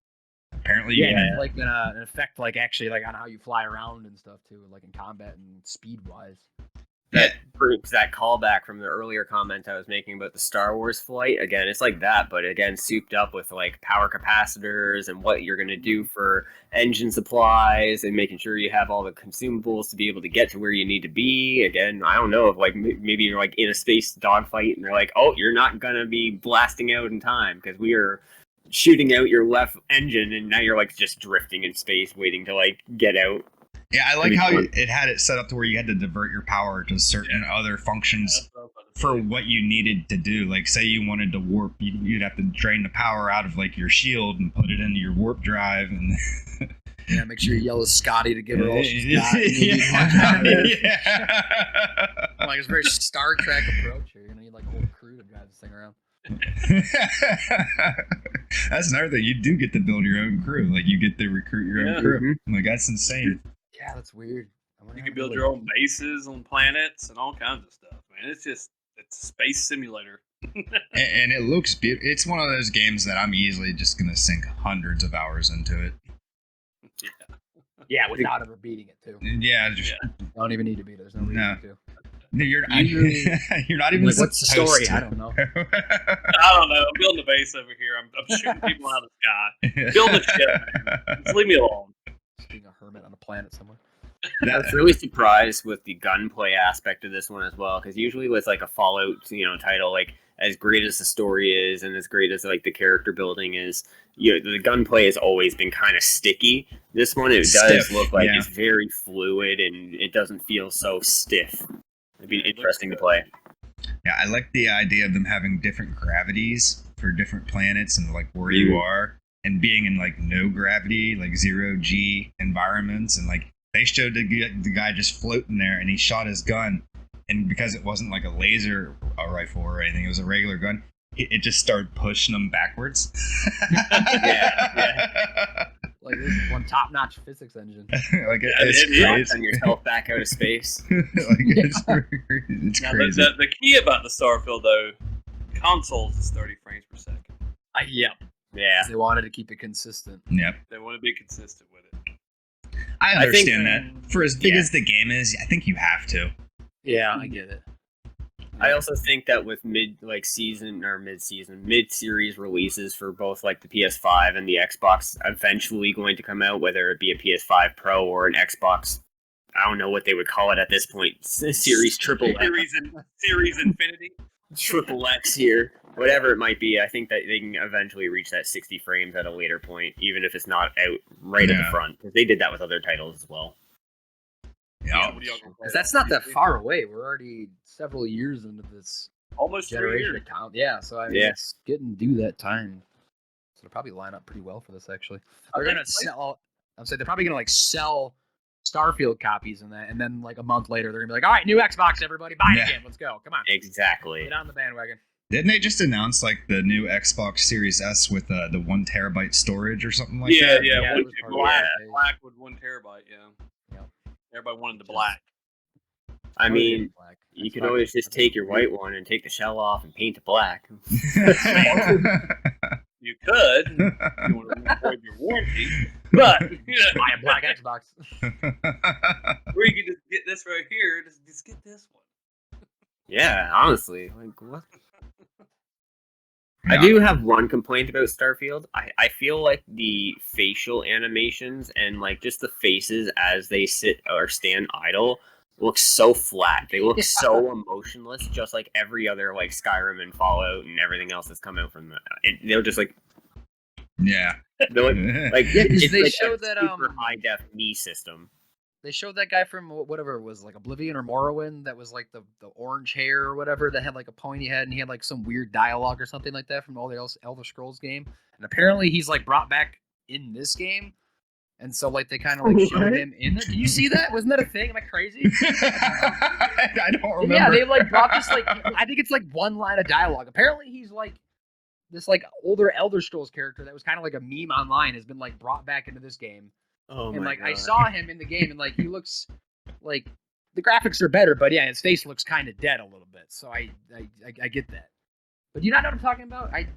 Apparently, you can like an effect, like actually, like on how you fly around and stuff too, like in combat and speed wise. That proves that callback from the earlier comment I was making about the Star Wars flight. Again, it's like that, but again, souped up with like power capacitors and what you're going to do for engine supplies and making sure you have all the consumables to be able to get to where you need to be. Again, I don't know if like maybe you're like in a space dogfight and they're like, oh, you're not going to be blasting out in time because we are shooting out your left engine, and now you're like just drifting in space, waiting to like get out. Yeah, I like how it had it set up to where you had to divert your power to certain other functions for what you needed to do. Like, say you wanted to warp, you'd have to drain the power out of like your shield and put it into your warp drive, and yeah, make sure you yell at Scotty to give her all she's got. Like, it's a very Star Trek approach here. You know, you like a whole crew to drive this thing around. That's another thing. You do get to build your own crew. Like, you get to recruit your own crew. Like, that's insane. Yeah, that's weird. You can build your own bases on planets and all kinds of stuff, man. It's a space simulator. And it looks beautiful. It's one of those games that I'm easily just gonna sink hundreds of hours into it. Yeah, without ever beating it too. Yeah, I don't even need to beat it. There's no reason to. No, you're not even. Like, what's the story? I don't know. I don't know. I'm building a base over here. I'm shooting people out of the sky. Build a ship, man. Just leave me alone. Just being a hermit on a planet somewhere. I was really surprised with the gunplay aspect of this one as well, because usually with like a Fallout, title, like as great as the story is and as great as like the character building is, the gunplay has always been kind of sticky. This one, it does look like it's very fluid and it doesn't feel so stiff. It'd be interesting to play. Yeah, I like the idea of them having different gravities for different planets and like where you are, and being in like no gravity, like 0G environments, and like they showed the guy just floating there, and he shot his gun, and because it wasn't like a laser rifle or anything, it was a regular gun. It just started pushing them backwards. Yeah. Like, this is one top-notch physics engine. Like, it's crazy. Send yourself back out of space. It's crazy. The key about the Starfield, though, consoles is 30 frames per second. Yep. Yeah. They wanted to keep it consistent. Yep. They want to be consistent with it. I understand that. For as big as the game is, I think you have to. Yeah, I get it. I also think that with mid-series releases for both like the PS5 and the Xbox eventually going to come out, whether it be a PS5 Pro or an Xbox, I don't know what they would call it at this point, Series Triple X. Series Infinity. Triple X here. Whatever it might be, I think that they can eventually reach that 60 frames at a later point, even if it's not out right at the front, because they did that with other titles as well. Yeah, because that's not that far away. We're already several years into this almost generation account. Yeah, so I mean, it's getting due that time. So they'll probably line up pretty well for this. Actually, they're gonna sell. I'm saying they're probably gonna like sell Starfield copies and then like a month later they're gonna be like, all right, new Xbox, everybody, buy it again. Let's go. Come on. Exactly. Get on the bandwagon. Didn't they just announce like the new Xbox Series S with the 1 terabyte storage or something like that? Yeah. Black with 1 terabyte. Yeah. Everybody wanted the black. I mean, you could always just take your white one and take the shell off and paint it black. You could. If you want to avoid your warranty. But buy a black Xbox. Or you could just get this right here. Just get this one. Yeah, honestly. Like, what? I do have one complaint about Starfield. I feel like the facial animations and like just the faces as they sit or stand idle look so flat. They look so emotionless, just like every other like Skyrim and Fallout and everything else that's come out from they're just like they're like it's they like show a that super high def me system. They showed that guy from whatever it was, like Oblivion or Morrowind, that was like the orange hair or whatever, that had like a pointy head, and he had like some weird dialogue or something like that from all the Elder Scrolls game. And apparently he's like brought back in this game. And so like they kind of like showed him in there. Did you see that? Wasn't that a thing? Am I crazy? I don't remember. Yeah, they like brought this like, I think it's like one line of dialogue. Apparently he's like this like older Elder Scrolls character that was kind of like a meme online has been like brought back into this game. Oh, and like God. I saw him in the game, and like he looks like the graphics are better, but yeah, his face looks kind of dead a little bit. So I get that. But do you not know what I'm talking about? I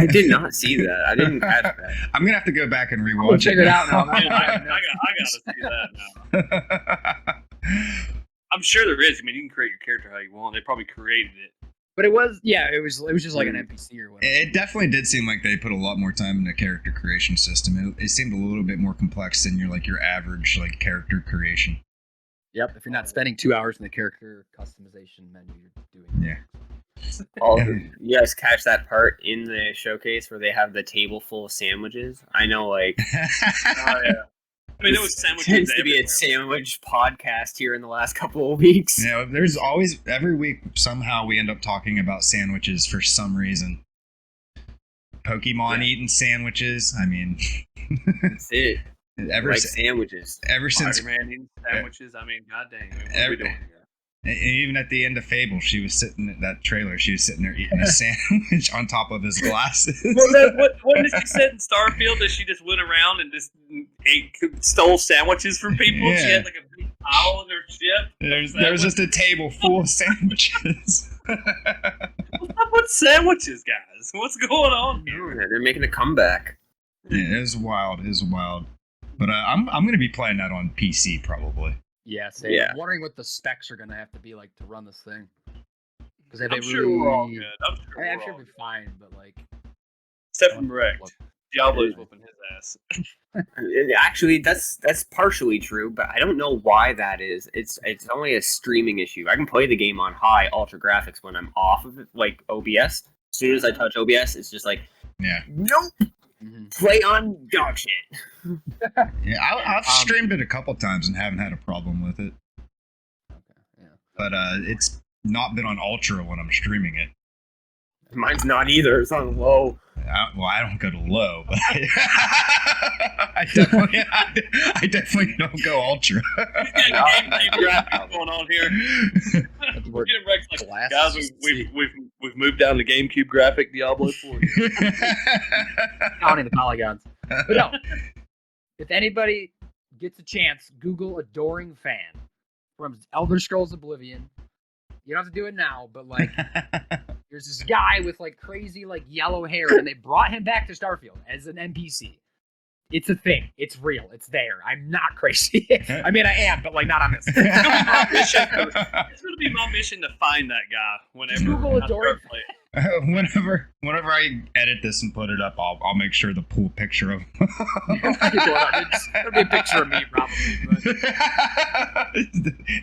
did not see that. I didn't catch that. I'm gonna have to go back and rewatch it. Figure it out now. I gotta see that now. I'm sure there is. I mean, you can create your character how you want. They probably created it. But it was just like an NPC or whatever. It definitely did seem like they put a lot more time in the character creation system. It seemed a little bit more complex than your average like character creation. Yep. If you're not spending 2 hours in the character customization menu, you're doing. Yeah. You guys catch that part in the showcase where they have the table full of sandwiches? I know, like, Oh yeah. I mean, there was sandwiches tends to be everywhere. a sandwich podcast here in the last couple of weeks. You know, there's always every week somehow we end up talking about sandwiches for some reason. Pokemon eating sandwiches. I mean, That's it. ever Like since sandwiches. Spider-Man eating sandwiches. I mean, goddamn. What are we doing here? And even at the end of Fable, she was sitting at that trailer. She was sitting there eating a sandwich on top of his glasses. What did she said in Starfield that she just went around and just stole sandwiches from people? Yeah. She had like a big pile in her ship. There was just a table full of sandwiches. What's up with sandwiches, guys? What's going on here? Yeah, they're making a comeback. Yeah, it was wild. It was wild. But I'm going to be playing that on PC probably. Yeah, same. Yeah. I'm wondering what the specs are going to have to be like to run this thing. Because I'm sure we're all good. I'm sure I'm we're sure all it'll be good. fine, but like. Except from Wrecked. Diablo's whooping his ass. Actually, that's partially true, but I don't know why that is. It's only a streaming issue. I can play the game on high ultra graphics when I'm off of it, like OBS. As soon as I touch OBS, it's just like, Yeah. nope, Mhm. play on dog shit. Yeah, I've streamed it a couple times and haven't had a problem with it. Okay, yeah. But it's not been on ultra when I'm streaming it. Mine's not either. It's on low. I don't go to low, but I definitely don't go ultra. We've got GameCube graphics going on here. We're getting Rex like, Glasses. guys, we've moved down to GameCube graphic Diablo 4. Counting the polygons. But no, if anybody gets a chance, Google Adoring Fan from Elder Scrolls Oblivion. You don't have to do it now, but like, there's this guy with like crazy like yellow hair, and they brought him back to Starfield as an NPC. It's a thing. It's real. It's there. I'm not crazy. I mean, I am, but like not on this. It's going to be my mission to find that guy whenever Google I Adoring start playing. Whenever I edit this and put it up, I'll make sure to pull a picture of him. It'll be a picture of me, probably. But.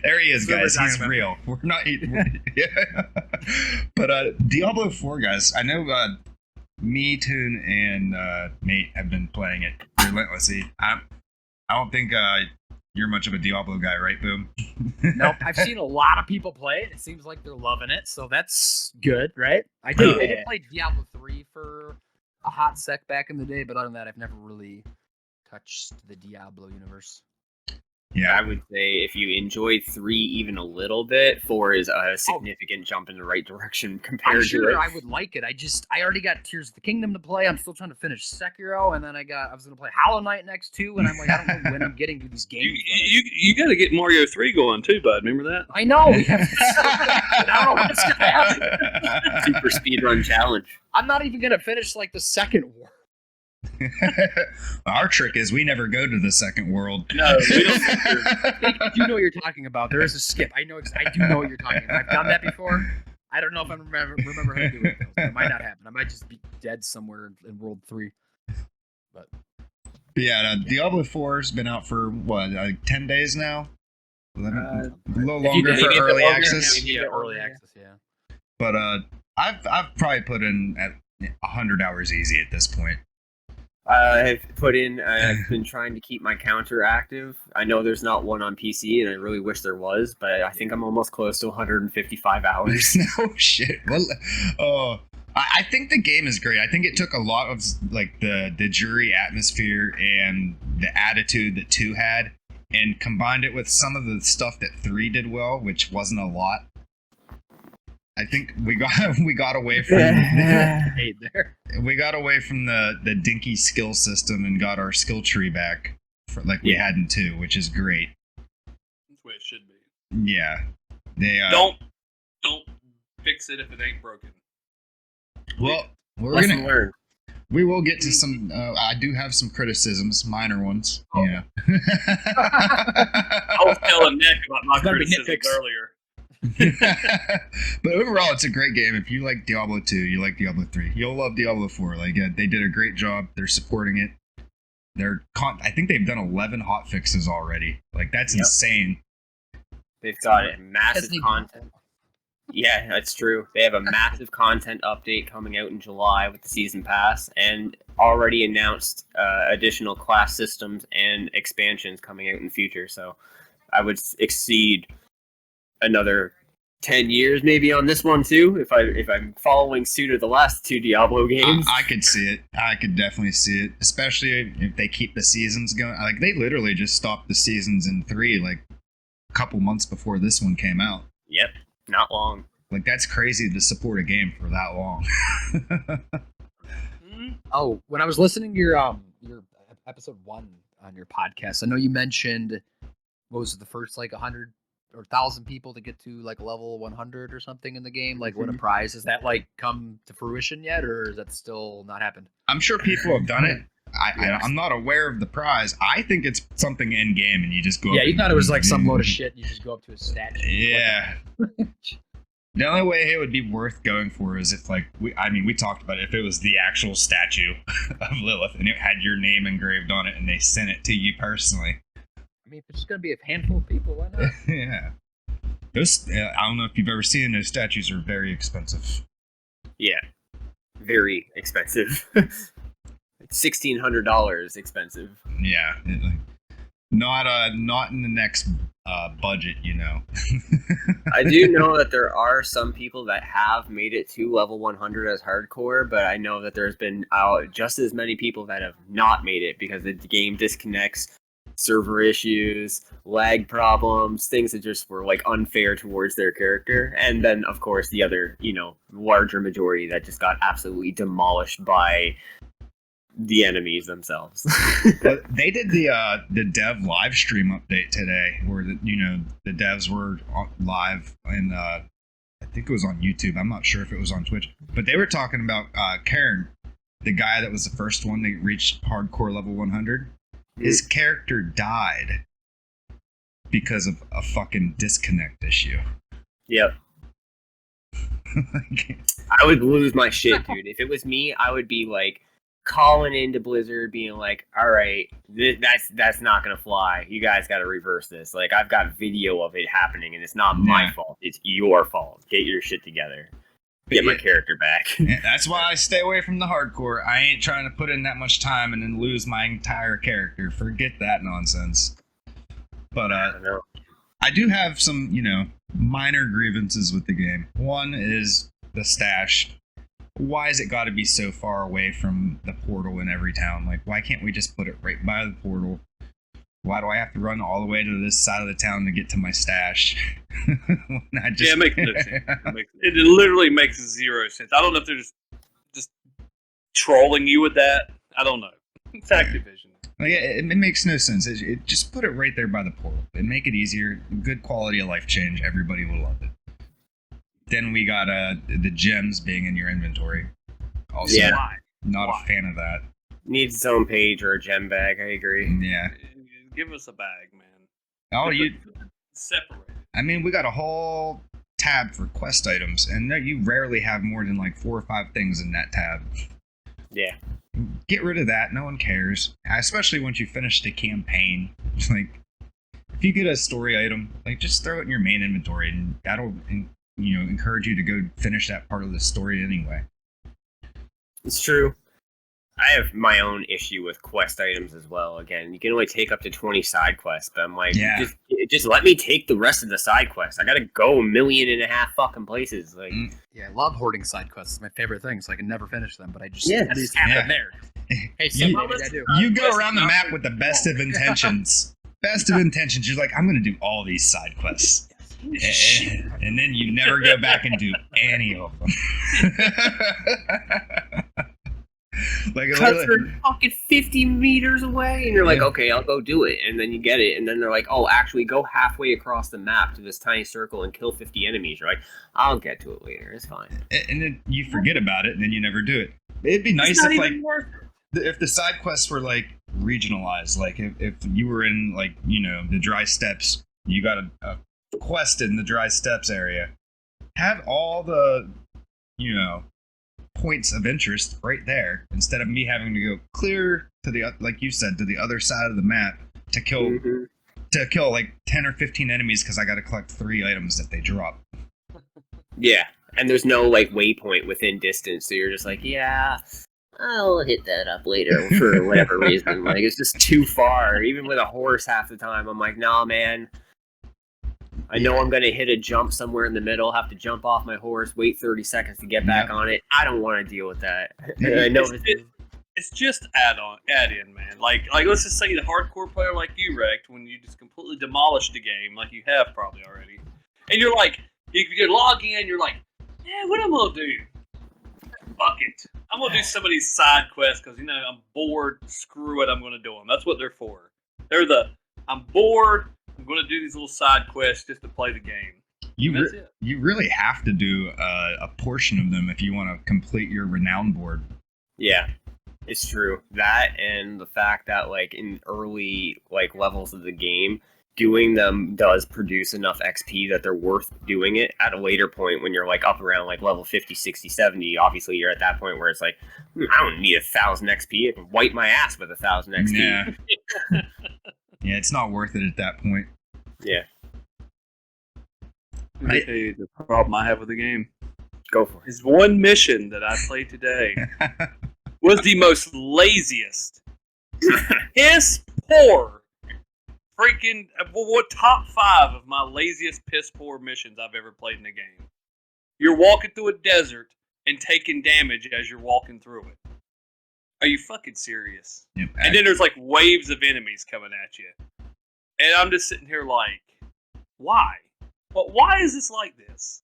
There he is, guys. Silver He's diamond. real. We're not. Yeah. But Diablo 4, guys. I know me, Toon, and Nate have been playing it relentlessly. I don't think you're much of a Diablo guy, right, Boom? Nope. I've seen a lot of people play it. It seems like they're loving it, so that's good, right? I did play Diablo 3 for a hot sec back in the day, but other than that, I've never really touched the Diablo universe. Yeah. I would say if you enjoyed 3 even a little bit, 4 is a significant jump in the right direction compared I'm to sure it. I would like it. I already got Tears of the Kingdom to play. I'm still trying to finish Sekiro, and then I was going to play Hollow Knight next too, and I'm like, I don't know when I'm getting to these games. You got to get Mario 3 going too, bud. Remember that? I know. We have I don't know what's going to happen. Super speedrun challenge. I'm not even going to finish like the second war. Our trick is we never go to the second world. No, we don't. I do know what you're talking about. There is a skip. I do know what you're talking about. I've done that before. I don't know if I remember how to do it. It might not happen. I might just be dead somewhere in World 3. But Yeah, Diablo 4 has been out for what, like 10 days now? A little if you longer did- for maybe a bit early longer, access. maybe early access, yeah. But I've probably put in at 100 hours easy at this point. I've been trying to keep my counter active. I know there's not one on PC, and I really wish there was, but I think I'm almost close to 155 hours. No shit. Well, I think the game is great. I think it took a lot of like the jury atmosphere and the attitude that 2 had, and combined it with some of the stuff that 3 did well, which wasn't a lot. I think we got away from Hey there. we got away from the dinky skill system and got our skill tree back like we had in 2, which is great. That's the way it should be. Yeah, they Don't fix it if it ain't broken. Well, Lesson learned. we will get to some. I do have some criticisms, minor ones. Oh. Yeah. I was telling Nick about my It's gotta be criticisms nitpicks. earlier. But overall, it's a great game. If you like Diablo 2, you like Diablo 3, you'll love Diablo 4. Like they did a great job. They're supporting it. I think they've done 11 hot fixes already. Like that's insane. They've got massive Disney- content. Yeah, that's true. They have a massive content update coming out in July with the season pass, and already announced additional class systems and expansions coming out in the future. So I would exceed another 10 years maybe on this one too, if I'm following suit of the last two Diablo games. I could see it. I could definitely see it, especially if they keep the seasons going. Like, they literally just stopped the seasons in 3 like a couple months before this one came out. Yep, not long. Like, that's crazy to support a game for that long. Oh, when I was listening to your episode 1 on your podcast, I know you mentioned, what was it, the first like 100 or 1,000 people to get to like level 100 or something in the game, like win a prize. Has that like come to fruition yet, or is that still not happened? I'm sure people have done it. I'm not aware of the prize. I think it's something in game, and you just go. Yeah, up you thought it was like some load of shit. And you just go up to a statue. Yeah. The only way it would be worth going for is if, like, we talked about it, if it was the actual statue of Lilith and it had your name engraved on it and they sent it to you personally. I mean, if it's just going to be a handful of people, why not? Yeah. Those, I don't know if you've ever seen those statues, are very expensive. Yeah. Very expensive. $1,600 expensive. Yeah. Not in the next budget, you know. I do know that there are some people that have made it to level 100 as hardcore, but I know that there's been just as many people that have not made it because the game disconnects, server issues, lag problems, things that just were like unfair towards their character. And then, of course, the other, larger majority that just got absolutely demolished by the enemies themselves. But they did the dev live stream update today, where the devs were live, and I think it was on YouTube. I'm not sure if it was on Twitch, but they were talking about Karen, the guy that was the first one to reach hardcore level 100. His character died because of a fucking disconnect issue. Yep. I would lose my shit, dude. If it was me, I would be like calling into Blizzard, being like, "All right, that's not gonna fly. You guys got to reverse this. Like, I've got video of it happening, and it's not my fault. It's your fault. Get your shit together. Get my character back." That's why I stay away from the hardcore. I ain't trying to put in that much time and then lose my entire character. Forget that nonsense. But I do have some, minor grievances with the game. One is the stash. Why has it got to be so far away from the portal in every town? Like, why can't we just put it right by the portal? Why do I have to run all the way to this side of the town to get to my stash? It makes no sense. It literally makes zero sense. I don't know if they're just trolling you with that. I don't know. It's Activision. Like, it makes no sense. It just put it right there by the portal. It'd make it easier. Good quality of life change. Everybody will love it. Then we got the gems being in your inventory. Also, not a fan of that. Needs its own page or a gem bag. I agree. Yeah. Give us a bag, man. Oh, separate. I mean, we got a whole tab for quest items, and you rarely have more than like 4 or 5 things in that tab. Yeah. Get rid of that. No one cares. Especially once you finish the campaign. Like, if you get a story item, like, just throw it in your main inventory, and that'll encourage you to go finish that part of the story anyway. It's true. I have my own issue with quest items as well. Again, you can only take up to 20 side quests, but I'm like, just let me take the rest of the side quests. I gotta go 1.5 million fucking places. Like, yeah, I love hoarding side quests. It's my favorite thing, so I can never finish them, but I just at least have them there. Hey, I do. You go around the map with the best of intentions. Best of intentions. You're like, I'm gonna do all these side quests. And then you never go back and do any of them. Like, cuts are fucking 50 meters away, and you're like, okay, I'll go do it. And then you get it, and then they're like, oh, actually, go halfway across the map to this tiny circle and kill 50 enemies. You're like, I'll get to it later. It's fine. And then you forget about it, and then you never do it. It'd be nice if the side quests were like regionalized. Like, if you were in the dry steppes, you got a quest in the dry steppes area. Have all the points of interest right there, instead of me having to go clear to the, like you said, to the other side of the map to kill like 10 or 15 enemies because I got to collect 3 items that they drop. Yeah, and there's no like waypoint within distance, so you're just like, yeah, I'll hit that up later for whatever reason. Like it's just too far. Even with a horse, half the time, I'm like, nah, man. I know I'm gonna hit a jump somewhere in the middle, have to jump off my horse, wait 30 seconds to get back on it. I don't want to deal with that. I know it's just add in, man. Like let's just say the hardcore player like you, wrecked when you just completely demolished the game, like you have probably already, and you're like, you log in, you're like, yeah, what am I gonna do? Fuck it, I'm gonna do some of these side quests because I'm bored. Screw it, I'm gonna do them. That's what they're for. I'm bored. I'm gonna do these little side quests just to play the game. You really have to do a portion of them if you want to complete your renown board. Yeah. It's true. That and the fact that like in early like levels of the game, doing them does produce enough XP that they're worth doing it. At a later point when you're like up around like level 50, 60, 70, obviously you're at that point where it's like, I don't need 1,000 XP. I can wipe my ass with 1,000 XP. Yeah. Yeah, it's not worth it at that point. Yeah. Let me tell you the problem I have with the game. Go for it. Is one mission that I played today was the most laziest, piss poor, freaking what top 5 of my laziest piss poor missions I've ever played in the game. You're walking through a desert and taking damage as you're walking through it. Are you fucking serious? Yep. And then there's like waves of enemies coming at you, and I'm just sitting here like, why? Well, why is this like this?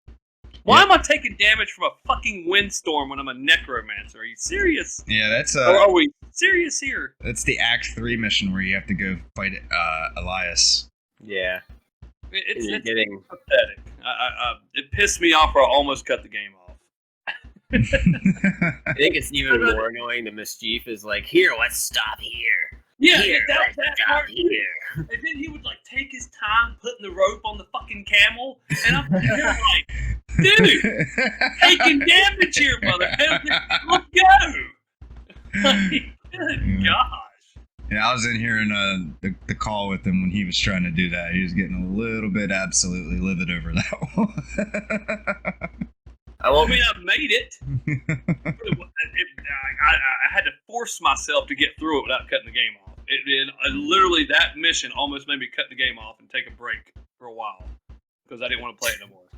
Why am I taking damage from a fucking windstorm when I'm a necromancer? Are you serious? Yeah, that's Or are we serious here? That's the Act 3 mission where you have to go fight Elias. Yeah. It's getting pathetic. It pissed me off or I almost cut the game off. I think it's even more annoying. The mischief is like, here, let's stop here. Yeah, here, that part here. And then he would like take his time putting the rope on the fucking camel, and I'm here like, dude, taking damage here, mother. Let's go. Like, good gosh. Yeah, I was in here in the call with him when he was trying to do that. He was getting a little bit absolutely livid over that one. I mean, I made it. I had to force myself to get through it without cutting the game off. Literally, that mission almost made me cut the game off and take a break for a while because I didn't want to play it no more.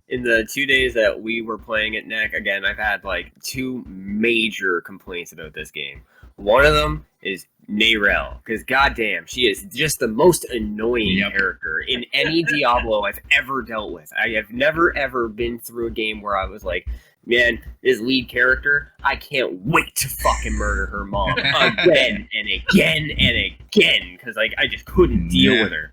In the 2 days that we were playing it, Nick, again, I've had like 2 major complaints about this game. One of them is Narelle, because goddamn, she is just the most annoying character in any Diablo I've ever dealt with. I have never ever been through a game where I was like, man, this lead character, I can't wait to fucking murder her mom again and again and again, because like I just couldn't deal with her.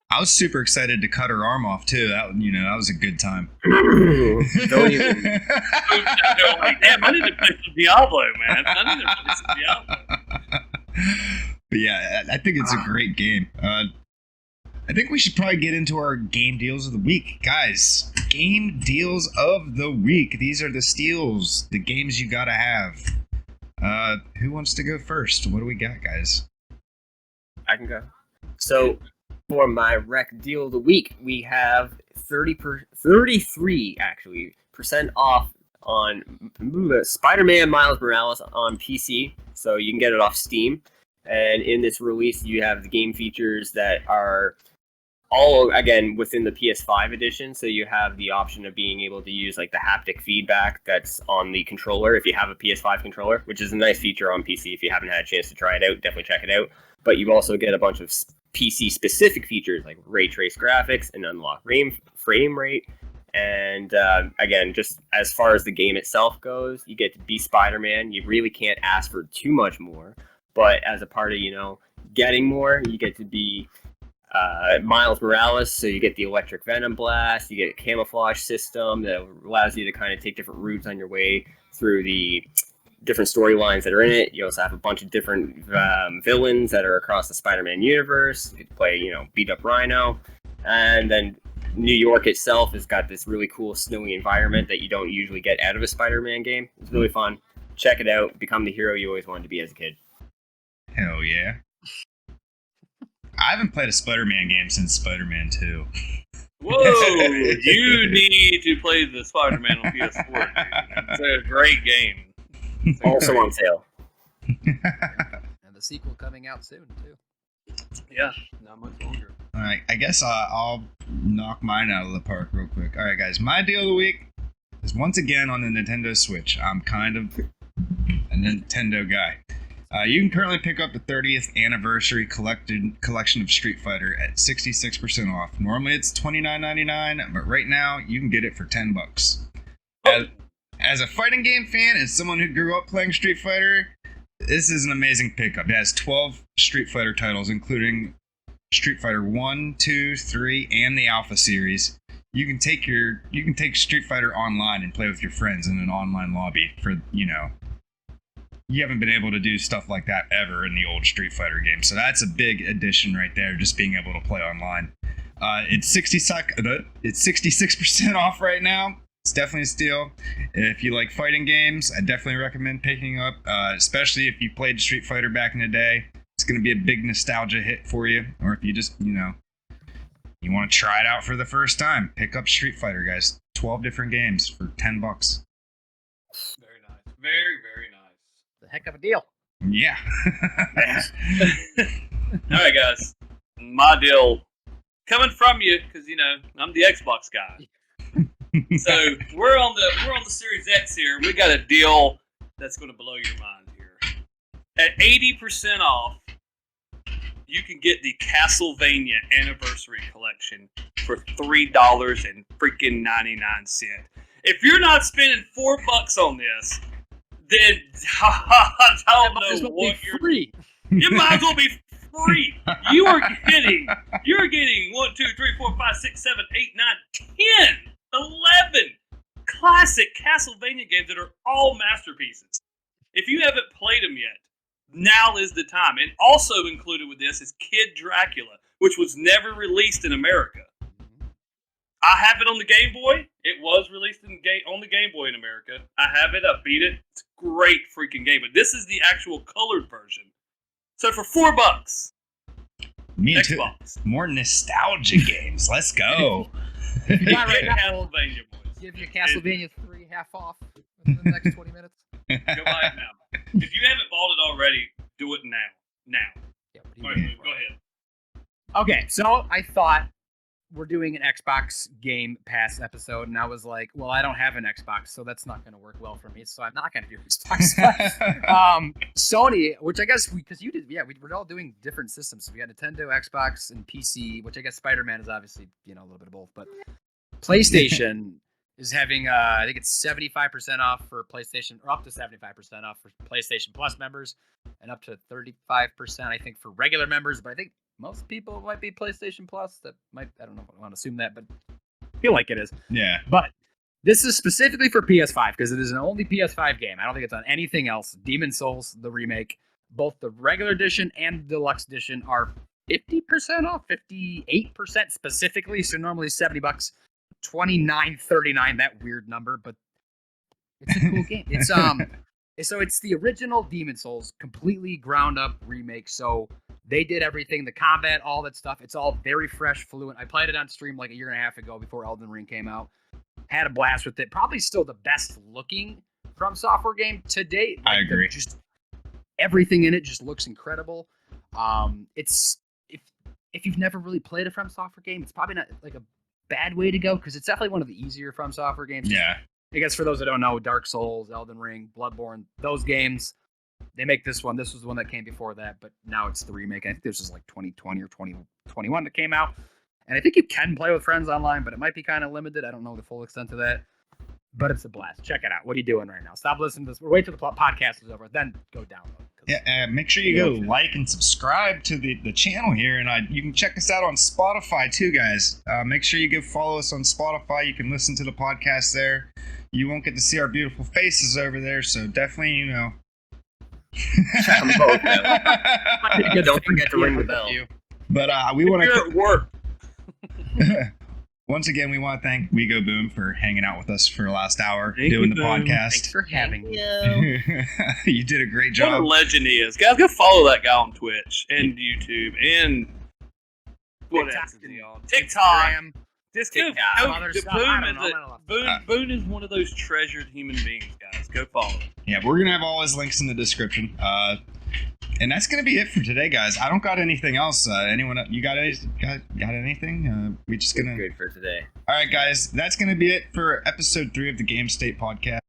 I was super excited to cut her arm off too. That was a good time. Don't even. Like, damn, I need to play some Diablo, man. I need to play some Diablo. But yeah, I think it's a great game. I think we should probably get into our game deals of the week, guys. Game deals of the week. These are the steals, the games you gotta have. Who wants to go first? What do we got, guys? I can go. So, for my rec deal of the week, we have 33% off on Spider-Man Miles Morales on PC, so you can get it off Steam. And in this release, you have the game features that are all, again, within the PS5 edition. So you have the option of being able to use like the haptic feedback that's on the controller if you have a PS5 controller, which is a nice feature on PC. If you haven't had a chance to try it out, definitely check it out. But you also get a bunch of PC-specific features like ray trace graphics and unlock frame rate. And again, just as far as the game itself goes, you get to be Spider-Man. You really can't ask for too much more. But as a part of, getting more, you get to be Miles Morales. So you get the electric venom blast. You get a camouflage system that allows you to kind of take different routes on your way through the different storylines that are in it. You also have a bunch of different villains that are across the Spider-Man universe. You can play, beat up Rhino. And then New York itself has got this really cool snowy environment that you don't usually get out of a Spider-Man game. It's really fun. Check it out. Become the hero you always wanted to be as a kid. Hell yeah. I haven't played a Spider-Man game since Spider-Man 2. Whoa! You need to play the Spider-Man on PS4. Dude. It's a great game. Also on sale. And the sequel coming out soon too. Yeah, not much longer. All right, I guess I'll knock mine out of the park real quick. All right, guys, my deal of the week is once again on the Nintendo Switch. I'm kind of a Nintendo guy. You can currently pick up the 30th anniversary collection of Street Fighter at 66% off. Normally it's $29.99, but right now you can get it for $10. As a fighting game fan and someone who grew up playing Street Fighter, this is an amazing pickup. It has 12 Street Fighter titles, including Street Fighter 1, 2, 3, and the Alpha series. You can take Street Fighter online and play with your friends in an online lobby for, you haven't been able to do stuff like that ever in the old Street Fighter games. So that's a big addition right there, just being able to play online. It's 66% off right now. It's definitely a steal. If you like fighting games, I definitely recommend picking up, especially if you played Street Fighter back in the day. It's going to be a big nostalgia hit for you. Or if you just, you want to try it out for the first time, pick up Street Fighter, guys. 12 different games for $10. Very nice. Very, very nice. The heck of a deal. Yeah. All right, guys. My deal coming from you because I'm the Xbox guy. So we're on the Series X here. We got a deal that's going to blow your mind here. At 80% off, you can get the Castlevania Anniversary Collection for $3.99. If you're not spending $4 on this, then I don't know what you're. Free. It might as well be free. You're getting 1, 2, 3, 4, 5, 6, 7, 8, 9, 10, 11 classic Castlevania games that are all masterpieces. If you haven't played them yet, now is the time. And also included with this is Kid Dracula, which was never released in America. I have it on the Game Boy. It was released on the Game Boy in America. I have it. I beat it. It's a great freaking game. But this is the actual colored version. So for $4, Me Xbox. too. More nostalgia games. Let's go. Not right now. Castlevania, boys. Give your Castlevania 3 half off in the next 20 minutes. Go buy it now. If you haven't bought it already, do it now. Now. Yeah, All right, go ahead. Okay, so I thought we're doing an Xbox Game Pass episode, and I was like, well, I don't have an Xbox, so that's not going to work well for me, so I'm not going to do Xbox. Sony, which I guess, because you did, we're all doing different systems. So we got Nintendo, Xbox, and PC, which I guess Spider-Man is obviously, a little bit of both, but PlayStation is having, I think it's 75% off for PlayStation, or up to 75% off for PlayStation Plus members, and up to 35%, I think, for regular members, but I think most people might be PlayStation Plus. I don't know if I want to assume that, but I feel like it is. Yeah. But this is specifically for PS5 because it is an only PS5 game. I don't think it's on anything else. Demon's Souls, the remake, both the regular edition and deluxe edition are 50% off, 58% specifically. So normally $70, $29.39. That weird number, but it's a cool game. It's so it's the original Demon's Souls, completely ground up remake. So they did everything, the combat, all that stuff. It's all very fresh, fluent. I played it on stream like a year and a half ago before Elden Ring came out. Had a blast with it. Probably still the best looking From Software game to date. I agree. Just everything in it just looks incredible. It's if you've never really played a From Software game, it's probably not like a bad way to go because it's definitely one of the easier From Software games. Yeah. I guess for those that don't know, Dark Souls, Elden Ring, Bloodborne, those games, they make this one. This was the one that came before that, but now it's the remake. I think this is like 2020 or 2021 that came out. And I think you can play with friends online, but it might be kind of limited. I don't know the full extent of that. But it's a blast. Check it out. What are you doing right now? Stop listening to this. Wait till the podcast is over, then go download. Yeah, make sure you go like and subscribe to the channel here, and you can check us out on Spotify too, guys. Make sure you go follow us on Spotify. You can listen to the podcast there. You won't get to see our beautiful faces over there, so definitely, Check them both out. Don't forget to ring the bell. But we want to work. Once again, we want to thank We Go Boom for hanging out with us for the last hour doing the podcast. Thanks for having me. You did a great What job. a legend he is. Guys, go follow that guy on Twitch and YouTube and what else is he on? TikTok. Just go. TikTok. Other stuff, I don't know, I'm gonna love Boone is one of those treasured human beings, guys. Go follow him. Yeah, we're gonna have all his links in the description. And that's gonna be it for today, guys. I don't got anything else. Anyone? You got anything? We just gonna Good for today. All right, guys. That's gonna be it for episode 3 of the Gamestate podcast.